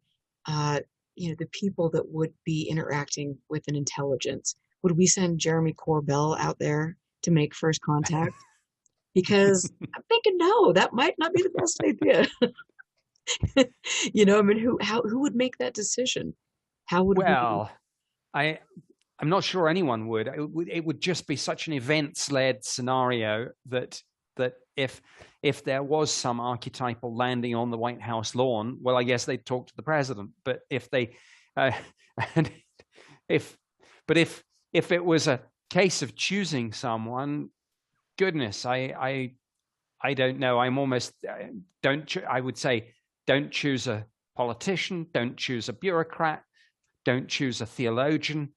the people that would be interacting with an intelligence? Would we send Jeremy Corbell out there to make first contact? Because I'm thinking, no, that might not be the best idea. I mean, who would make that decision? How would I'm not sure anyone would. It would just be such an events-led scenario that if there was some archetypal landing on the White House lawn, well, I guess they'd talk to the president. But if it was a case of choosing someone, goodness, I don't know. I would say, don't choose a politician, don't choose a bureaucrat, don't choose a theologian.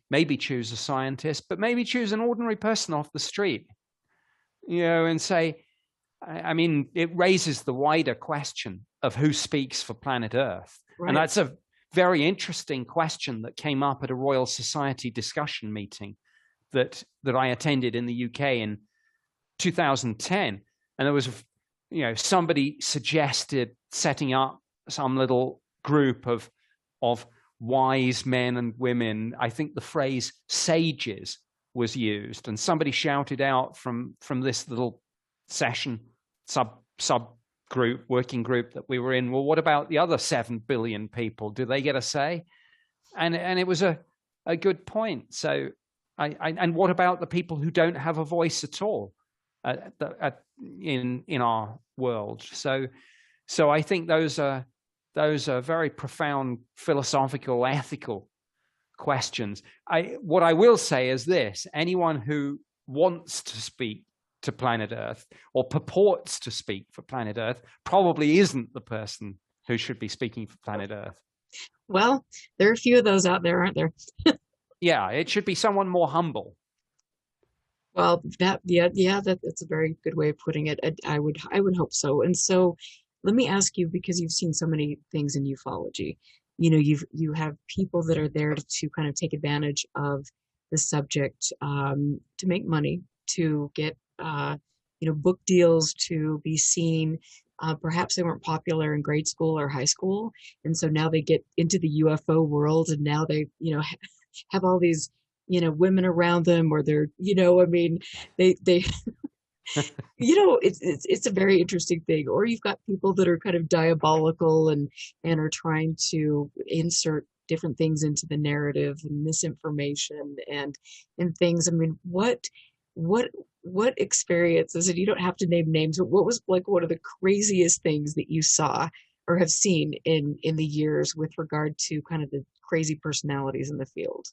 Maybe choose a scientist, but maybe choose an ordinary person off the street, and say, I mean, it raises the wider question of who speaks for planet Earth. Right. And that's a very interesting question that came up at a Royal Society discussion meeting that I attended in the UK in 2010. And there was, somebody suggested setting up some little group of wise men and women. I think the phrase sages was used, and somebody shouted out from this little session, sub working group that we were in, well, what about the other 7 billion people? Do they get a say? And it was a good point. So and what about the people who don't have a voice at all in our world? So I think those are very profound philosophical, ethical questions. What I will say is this: anyone who wants to speak to planet Earth or purports to speak for planet Earth probably isn't the person who should be speaking for planet Earth. Well, there are a few of those out there, aren't there? Yeah, it should be someone more humble. Well, that's a very good way of putting it. I would hope so. And so, let me ask you, because you've seen so many things in ufology, you have people that are there to kind of take advantage of the subject, to make money, to get book deals, to be seen. Perhaps they weren't popular in grade school or high school, and so now they get into the UFO world, and now they have all these women around them, or they're I mean they it's a very interesting thing. Or you've got people that are kind of diabolical and are trying to insert different things into the narrative and misinformation and things. I mean, what experiences, and you don't have to name names, but what was like one of the craziest things that you saw or have seen in the years with regard to kind of the crazy personalities in the field?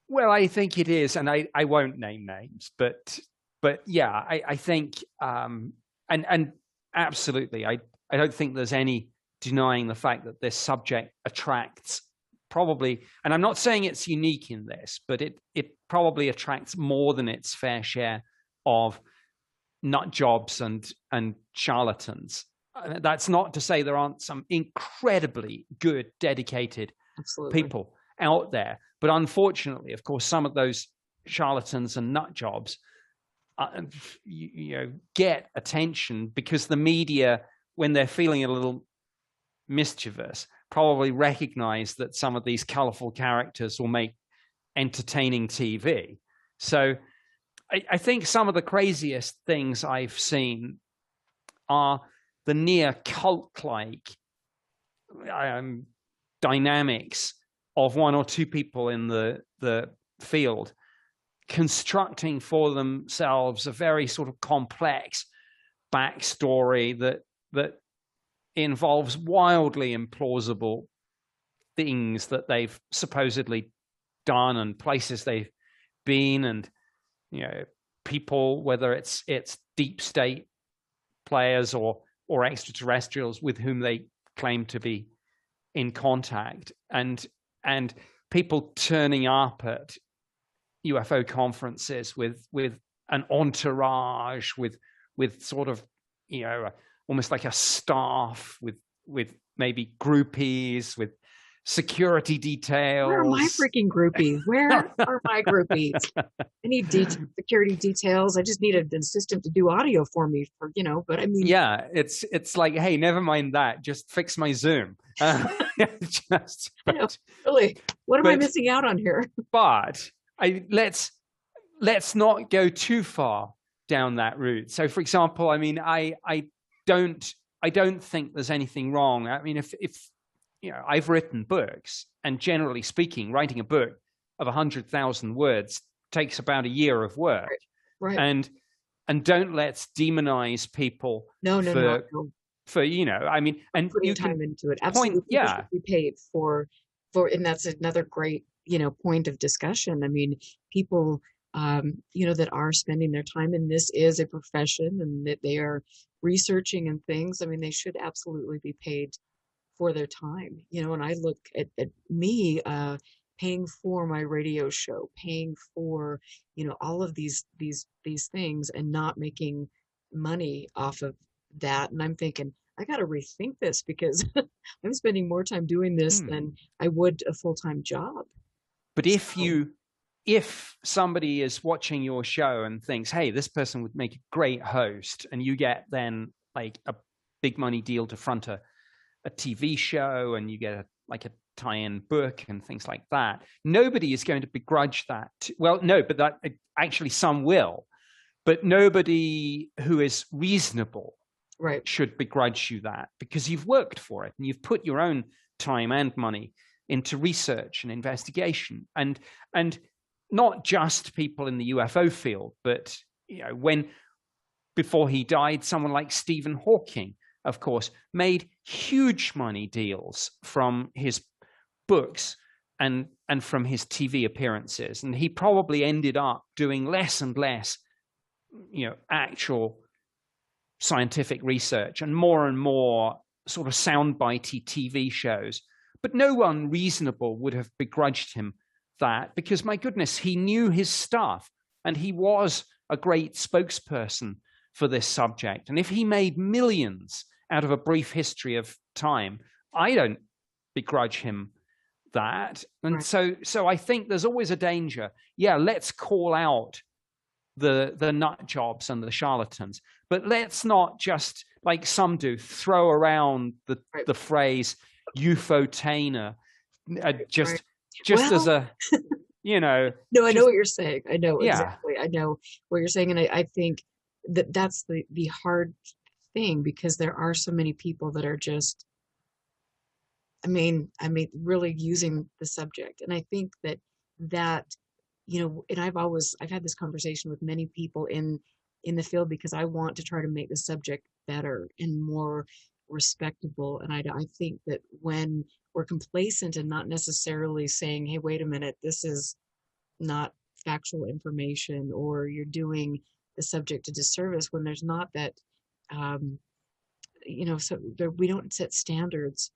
Well, I think it is, and I won't name names, but yeah, I think and absolutely, I don't think there's any denying the fact that this subject attracts probably, and I'm not saying it's unique in this, but it probably attracts more than its fair share of nut jobs and charlatans. That's not to say there aren't some incredibly good, dedicated Absolutely. people out there, but unfortunately, of course, some of those charlatans and nut jobs get attention because the media, when they're feeling a little mischievous, probably recognize that some of these colorful characters will make entertaining TV. So I think some of the craziest things I've seen are the near cult-like dynamics of one or two people in the field constructing for themselves a very sort of complex backstory that involves wildly implausible things that they've supposedly done and places they've been, and people, whether it's deep state players or extraterrestrials with whom they claim to be in contact, and people turning up at UFO conferences with an entourage, with sort of almost like a staff, with maybe groupies, with security details. Where are my freaking groupies? Where are my groupies? I need security details. I just need an assistant to do audio for me, but I mean, yeah, it's like, hey, never mind that, just fix my Zoom. Really, what am I missing out on here? But let's not go too far down that route. So, for example, I mean, I don't think there's anything wrong. I mean, if I've written books, and generally speaking, writing a book of 100,000 words takes about a year of work. Right. And don't let's demonize people no. For I mean, and putting time into it. Absolutely. Yeah, be paid for, and that's another great point of discussion. I mean, people that are spending their time, and this is a profession, and that they are researching and things. I mean, they should absolutely be paid for their time. And I look at me paying for my radio show, paying for all of these things, and not making money off of that. And I'm thinking, I got to rethink this, because I'm spending more time doing this than I would a full-time job. But if somebody is watching your show and thinks, hey, this person would make a great host, and you get then like a big money deal to front a TV show, and you get a tie-in book and things like that, nobody is going to begrudge that. No, but actually some will, but nobody who is reasonable Right. should begrudge you that, because you've worked for it and you've put your own time and money into research and investigation, and not just people in the UFO field, but when before he died, someone like Stephen Hawking, of course, made huge money deals from his books and from his TV appearances, and he probably ended up doing less and less, actual scientific research and more sort of soundbitey TV shows. But no one reasonable would have begrudged him that, because, my goodness, he knew his stuff and he was a great spokesperson for this subject. And if he made millions out of a brief history of time, I don't begrudge him that. And right. so I think there's always a danger. Yeah, let's call out the nut jobs and the charlatans, but let's not just, like some do, throw around the phrase UFO-tainer just well, as a no, I know what you're saying. I know exactly. I know what you're saying, and I think that's the hard thing, because there are so many people that are just, I mean, really using the subject. And I think that, and I've had this conversation with many people in the field, because I want to try to make the subject better and more respectable. And I think that when we're complacent and not necessarily saying, hey, wait a minute, this is not factual information, or you're doing the subject a disservice, when there's not that, so we don't set standards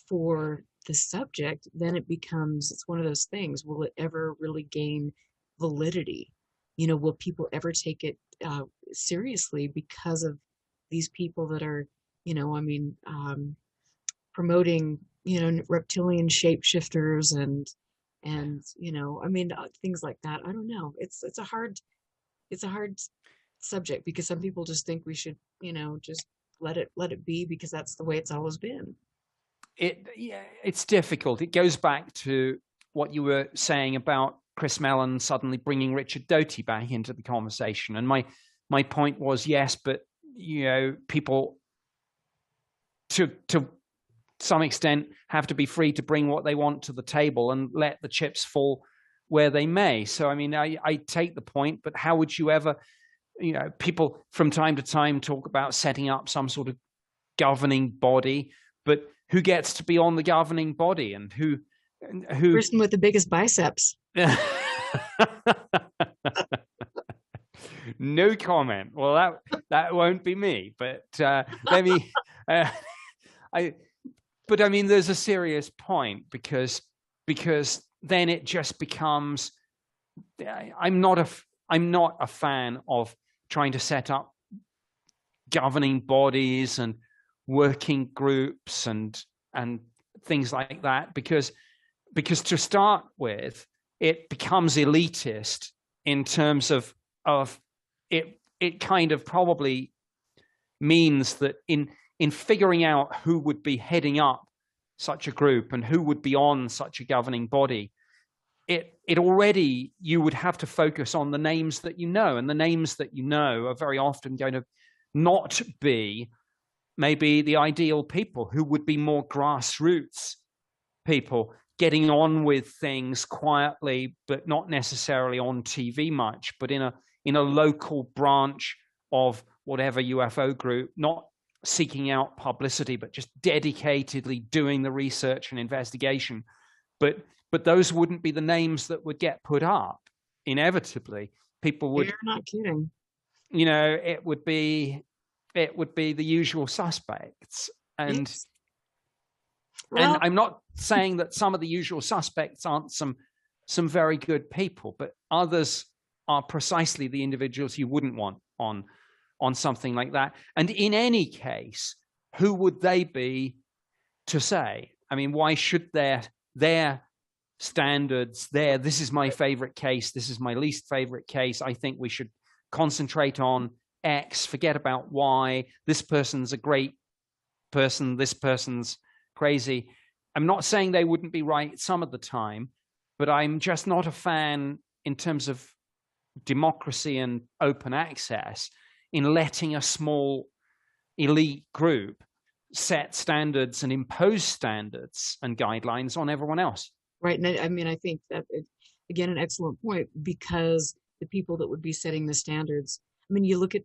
for the subject, then it's one of those things. Will it ever really gain validity? Will people ever take it seriously because of these people that are, promoting, reptilian shapeshifters and things like that. I don't know. It's a hard subject, because some people just think we should, just let it be, because that's the way it's always been. It's difficult. It goes back to what you were saying about Chris Mellon suddenly bringing Richard Doty back into the conversation. And my point was, yes, but people to some extent have to be free to bring what they want to the table and let the chips fall where they may. So I take the point, but how would you ever, people from time to time talk about setting up some sort of governing body, but who gets to be on the governing body, and who person with the biggest biceps? No comment. Well, that won't be me, but let me there's a serious point, because then it just becomes, I'm not a fan of trying to set up governing bodies and working groups and things like that, because to start with, it becomes elitist in terms of it kind of probably means that in figuring out who would be heading up such a group and who would be on such a governing body, it already, you would have to focus on the names that and the names that are very often going to not be maybe the ideal people, who would be more grassroots people, getting on with things quietly, but not necessarily on TV much, but in a local branch of whatever UFO group, not seeking out publicity, but just dedicatedly doing the research and investigation. But those wouldn't be the names that would get put up. Inevitably, people would. You're not kidding. It would be the usual suspects, and yes. Well, and I'm not saying that some of the usual suspects aren't some very good people, but others are precisely the individuals you wouldn't want on something like that. And in any case, who would they be to say? Why should their standards this is my favorite case, this is my least favorite case, I think we should concentrate on X, forget about Y, this person's a great person, this person's crazy. I'm not saying they wouldn't be right some of the time, but I'm just not a fan, in terms of democracy and open access, in letting a small elite group set standards and impose standards and guidelines on everyone else. Right. And I mean, I think that, again, an excellent point, because the people that would be setting the standards, I mean, you look at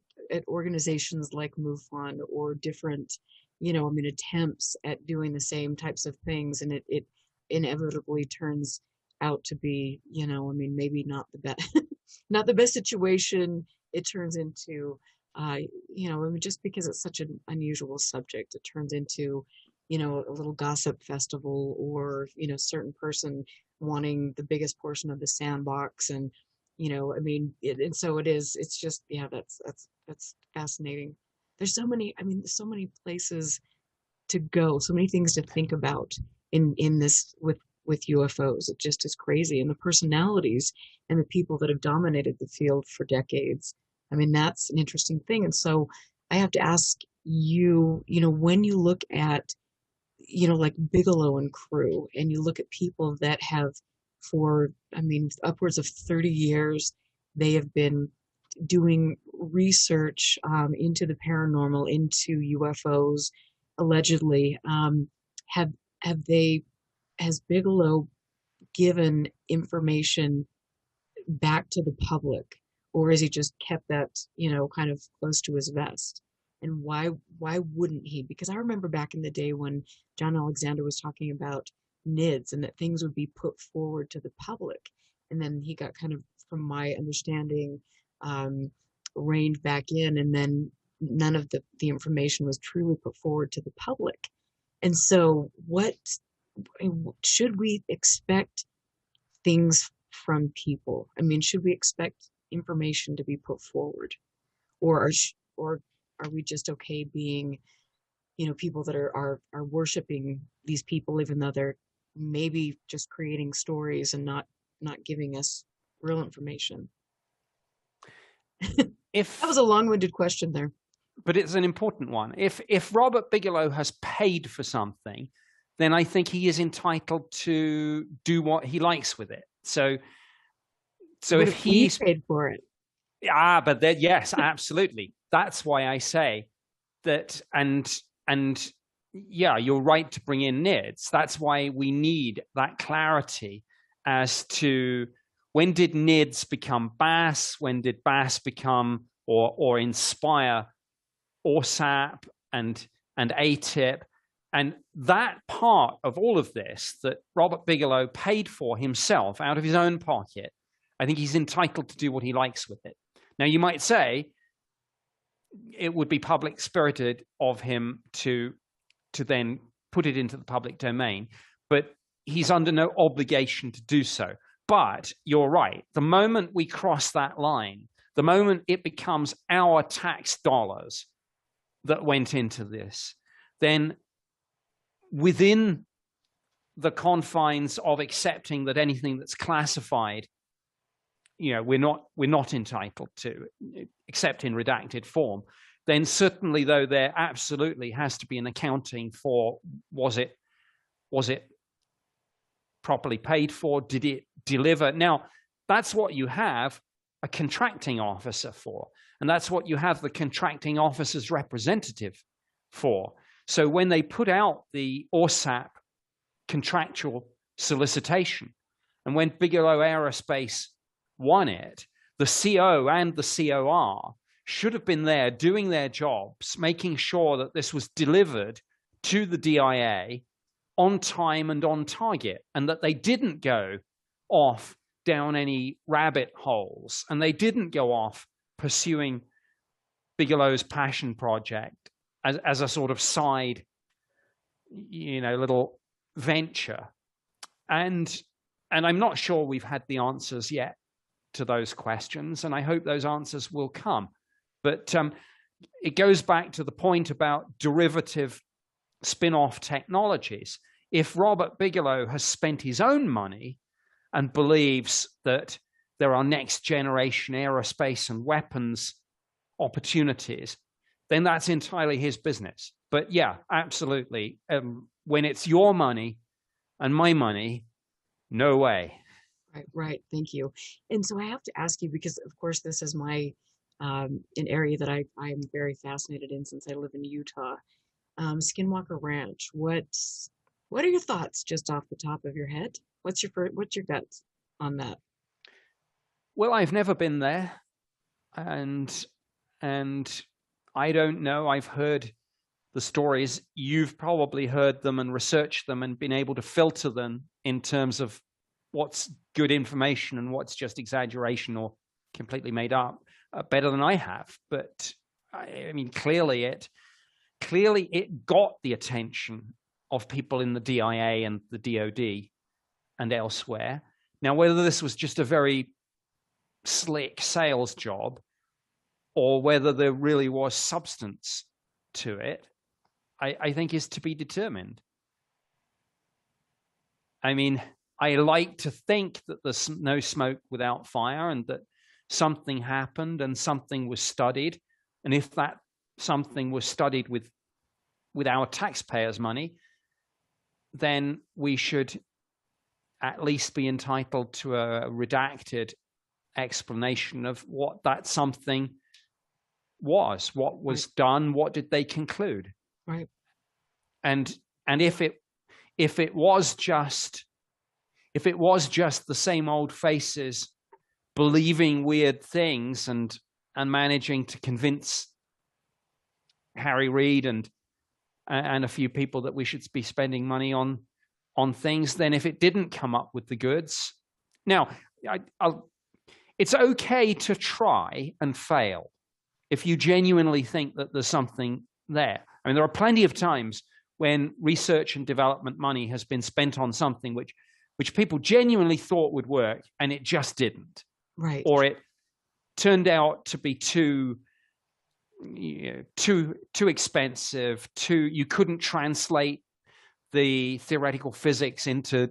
organizations like MUFON or different, I mean, attempts at doing the same types of things, and it inevitably turns out to be, I mean, maybe not the best, not the best situation. It turns into, I mean, just because it's such an unusual subject, it turns into, a little gossip festival, or, certain person wanting the biggest portion of the sandbox. And, I mean, and so it's just, yeah, that's fascinating. There's so many, I mean, there's so many places to go, so many things to think about in this with UFOs. It just is crazy. And the personalities and the people that have dominated the field for decades. I mean, that's an interesting thing. And so I have to ask you, when you look at, like Bigelow and crew, and you look at people that have, for, I mean, upwards of 30 years, they have been doing research into the paranormal, into UFOs, allegedly. Has Bigelow given information back to the public, or has he just kept that, kind of close to his vest? And why wouldn't he? Because I remember back in the day when John Alexander was talking about NIDS, and that things would be put forward to the public, and then he got kind of, from my understanding, reined back in, and then none of the information was truly put forward to the public. And so what should we expect things from people? I mean, should we expect information to be put forward, or are we just okay being, people that are worshiping these people, even though they're maybe just creating stories and not giving us real information? If That was a long-winded question there. But it's an important one. If Robert Bigelow has paid for something, then I think he is entitled to do what he likes with it. So What if he paid for it? But then, yes, absolutely. That's why I say that, and yeah, you're right to bring in NIDS. That's why we need that clarity as to when did NIDS become BAS, when did BAS become or inspire ORSAP and ATIP, and that part of all of this that Robert Bigelow paid for himself out of his own pocket, I think he's entitled to do what he likes with it. Now, you might say it would be public spirited of him to then put it into the public domain, but he's under no obligation to do so. But you're right. The moment we cross that line, the moment it becomes our tax dollars that went into this, then within the confines of accepting that anything that's classified, we're not entitled to, except in redacted form, then certainly, though, there absolutely has to be an accounting for was it properly paid for? Did it deliver? Now, that's what you have a contracting officer for, and that's what you have the contracting officer's representative for. So when they put out the ORSAP contractual solicitation, and when Bigelow Aerospace won it, the CO and the COR should have been there doing their jobs, making sure that this was delivered to the DIA on time and on target, and that they didn't go off down any rabbit holes, and they didn't go off pursuing Bigelow's passion project as a sort of side, little venture. And I'm not sure we've had the answers yet to those questions, and I hope those answers will come. But it goes back to the point about derivative spin-off technologies. If Robert Bigelow has spent his own money and believes that there are next generation aerospace and weapons opportunities, then that's entirely his business. But yeah, absolutely. When it's your money and my money, no way. Right. Thank you. And so I have to ask you, because of course this is my an area that I'm very fascinated in since I live in Utah. Skinwalker Ranch. What are your thoughts just off the top of your head? What's your guts on that? Well, I've never been there, and and I don't know. I've heard the stories. You've probably heard them and researched them and been able to filter them in terms of what's good information and what's just exaggeration or completely made up, better than I have. But I mean, clearly it got the attention of people in the DIA and the DOD and elsewhere. Now, whether this was just a very slick sales job or whether there really was substance to it, I think is to be determined. I mean, I like to think that there's no smoke without fire and that something happened and something was studied. And if that something was studied with our taxpayers' money, then we should at least be entitled to a redacted explanation of what that something was, what was done, what did they conclude. Right. And if it was just the same old faces believing weird things and managing to convince Harry Reid and a few people that we should be spending money on things, then if it didn't come up with the goods, now it's okay to try and fail if you genuinely think that there's something there. I mean, there are plenty of times when research and development money has been spent on something which people genuinely thought would work and it just didn't. Right. Or it turned out to be too expensive, you couldn't translate the theoretical physics into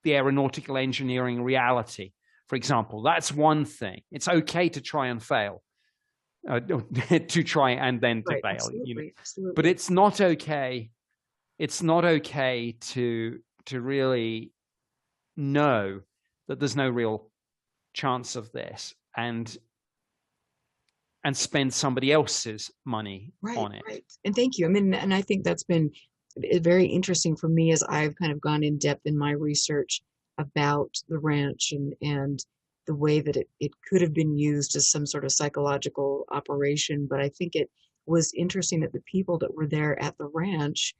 the aeronautical engineering reality, for example. That's one thing. It's okay to try and fail. To try and then to fail. Absolutely, absolutely. But it's not okay. It's not okay to really know that there's no real chance of this and spend somebody else's money on it. Right. And thank you. I mean, and I think that's been very interesting for me as I've kind of gone in depth in my research about the ranch and the way that it could have been used as some sort of psychological operation. But I think it was interesting that the people that were there at the ranch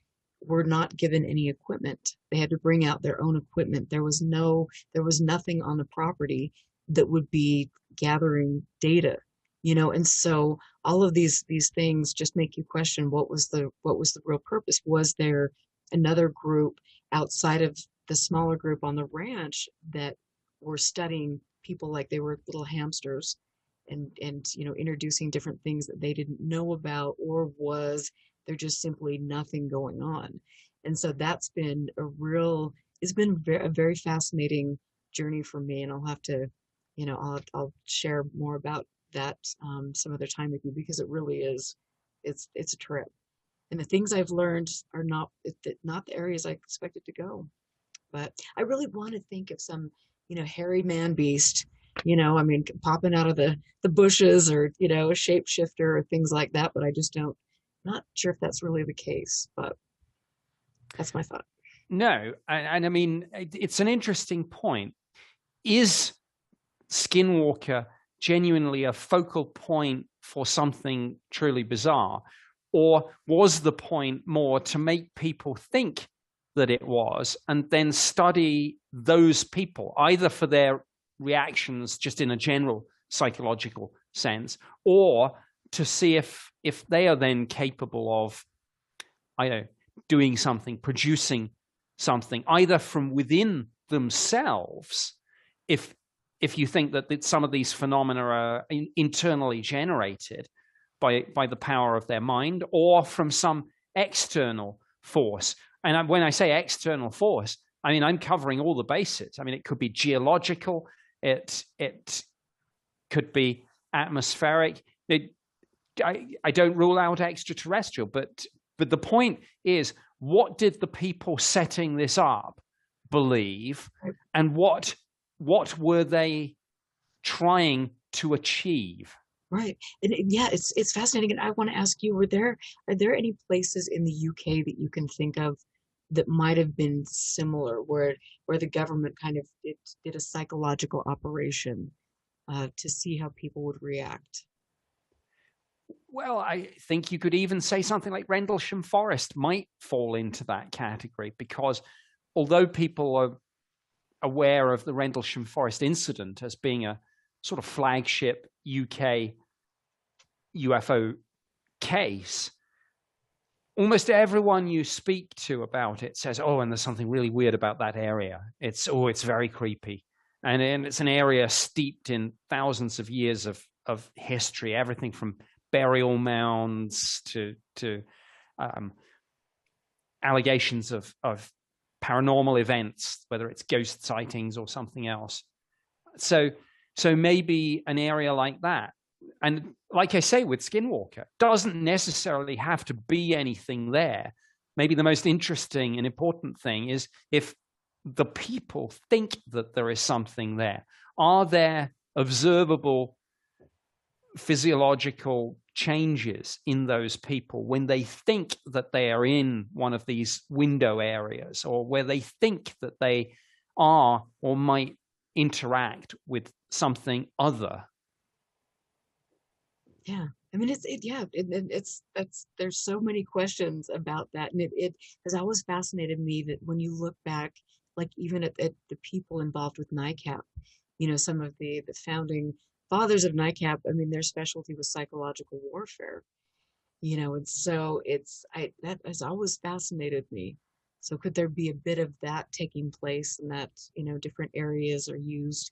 were not given any equipment. They had to bring out their own equipment. There was nothing on the property that would be gathering data, and so all of these things just make you question what was the real purpose. Was there another group outside of the smaller group on the ranch that were studying people like they were little hamsters and introducing different things that they didn't know about, or was there just simply nothing going on? And so that's been it's been a very fascinating journey for me, and I'll have to I'll share more about that some other time with you, because it really is it's a trip, and the things I've learned are not the areas I expected to go. But I really want to think of some hairy man beast, I mean, popping out of the bushes, or a shapeshifter or things like that, but I just not sure if that's really the case. But that's my thought. No, and I mean, it's an interesting point. Is Skinwalker genuinely a focal point for something truly bizarre? Or was the point more to make people think that it was and then study those people, either for their reactions just in a general psychological sense, or to see if they are then capable of, doing something, producing something, either from within themselves, if you think that some of these phenomena are internally generated by the power of their mind, or from some external force. And when I say external force, I mean, I'm covering all the bases. I mean, it could be geological, it could be atmospheric. I don't rule out extraterrestrial, but the point is, what did the people setting this up believe, and what were they trying to achieve? Right. And yeah, it's fascinating. And I want to ask you, are there any places in the UK that you can think of that might have been similar, where the government kind of did a psychological operation to see how people would react? Well, I think you could even say something like Rendlesham Forest might fall into that category, because although people are aware of the Rendlesham Forest incident as being a sort of flagship UK UFO case, almost everyone you speak to about it says, oh, and there's something really weird about that area. It's very creepy. And it's an area steeped in thousands of years of history, everything from burial mounds to allegations of paranormal events, whether it's ghost sightings or something else. So maybe an area like that. And like I say, with Skinwalker, doesn't necessarily have to be anything there. Maybe the most interesting and important thing is if the people think that there is something there. Are there observable physiological changes in those people when they think that they are in one of these window areas, or where they think that they are or might interact with something other? Yeah. I mean, there's so many questions about that. And it has always fascinated me that when you look back, like even at the people involved with NICAP, some of the founding fathers of NICAP, I mean, their specialty was psychological warfare, and so that has always fascinated me. So could there be a bit of that taking place, and that, different areas are used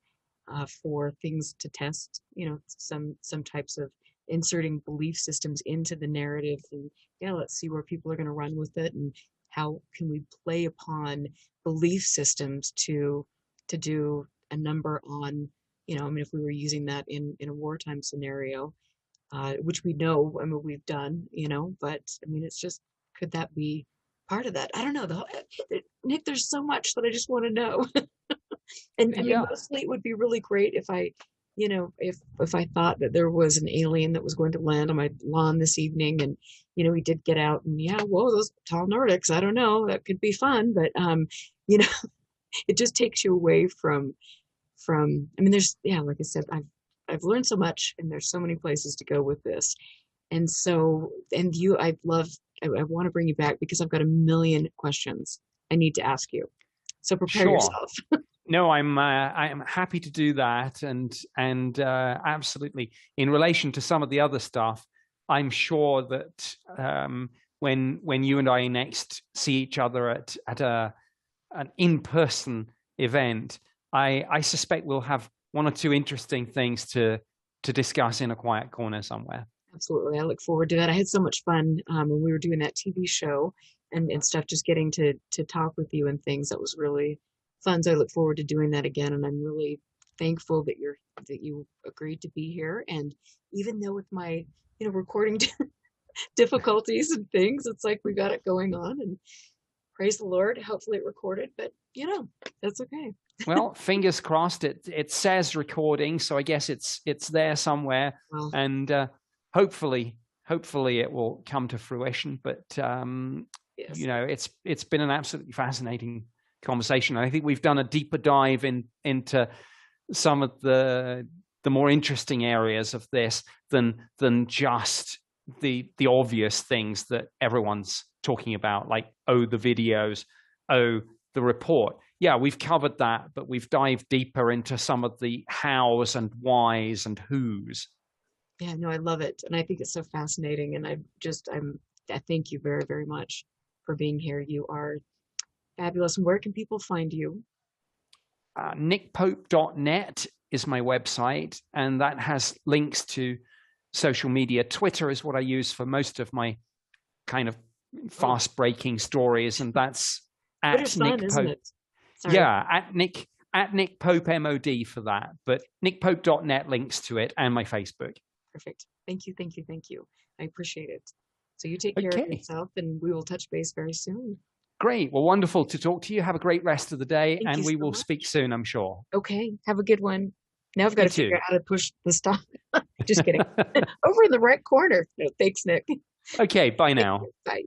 for things to test, some types of inserting belief systems into the narrative, and yeah, let's see where people are going to run with it, and how can we play upon belief systems to do a number on, I mean, if we were using that in a wartime scenario, which we know, I mean, we've done, but I mean, it's just, could that be part of that? I don't know. Nick, there's so much that I just want to know. And I mean, Yeah. mostly it would be really great if if I thought that there was an alien that was going to land on my lawn this evening, and we did get out, and yeah, whoa, those tall Nordics, I don't know, that could be fun, but you know, it just takes you away from. I mean, there's, yeah, like I said, I've learned so much, and there's so many places to go with this, and so, and I want to bring you back because I've got a million questions I need to ask you. So prepare Sure. yourself. No, I'm happy to do that, and absolutely. In relation to some of the other stuff, I'm sure that when you and I next see each other at an in-person event, I suspect we'll have one or two interesting things to discuss in a quiet corner somewhere. Absolutely. I look forward to that. I had so much fun when we were doing that TV show and stuff, just getting to talk with you and things. That was really fun. So I look forward to doing that again. And I'm really thankful that you agreed to be here. And even though with my, recording difficulties and things, it's like we got it going on, and praise the Lord. Hopefully it recorded, but that's okay. Well, fingers crossed. It says recording, so I guess it's there somewhere, Well, and hopefully it will come to fruition. But yes. it's been an absolutely fascinating conversation. I think we've done a deeper dive into some of the more interesting areas of this than just the obvious things that everyone's talking about, like, oh, the videos, oh, the report. Yeah, we've covered that, but we've dived deeper into some of the hows and whys and whos. Yeah, no, I love it. And I think it's so fascinating. And I thank you very, very much for being here. You are fabulous. And where can people find you? Nickpope.net is my website, and that has links to social media. Twitter is what I use for most of my kind of fast breaking stories, and that's Twitter's at fun, Nick isn't Pope. it? Sorry. Yeah, at Nick Pope MOD for that. But nickpope.net links to it, and my Facebook. Perfect. Thank you, thank you, thank you. I appreciate it. So you take care of Okay, yourself, and we will touch base very soon. great. Well, wonderful to talk to you. Have a great rest of the day, Thank you and we so will much. speak soon, I'm sure. Okay, have a good one. Now I've got You to figure too. out how to push the stop. Just kidding. Over in the right corner. No, thanks, Nick. Okay, bye now. Bye.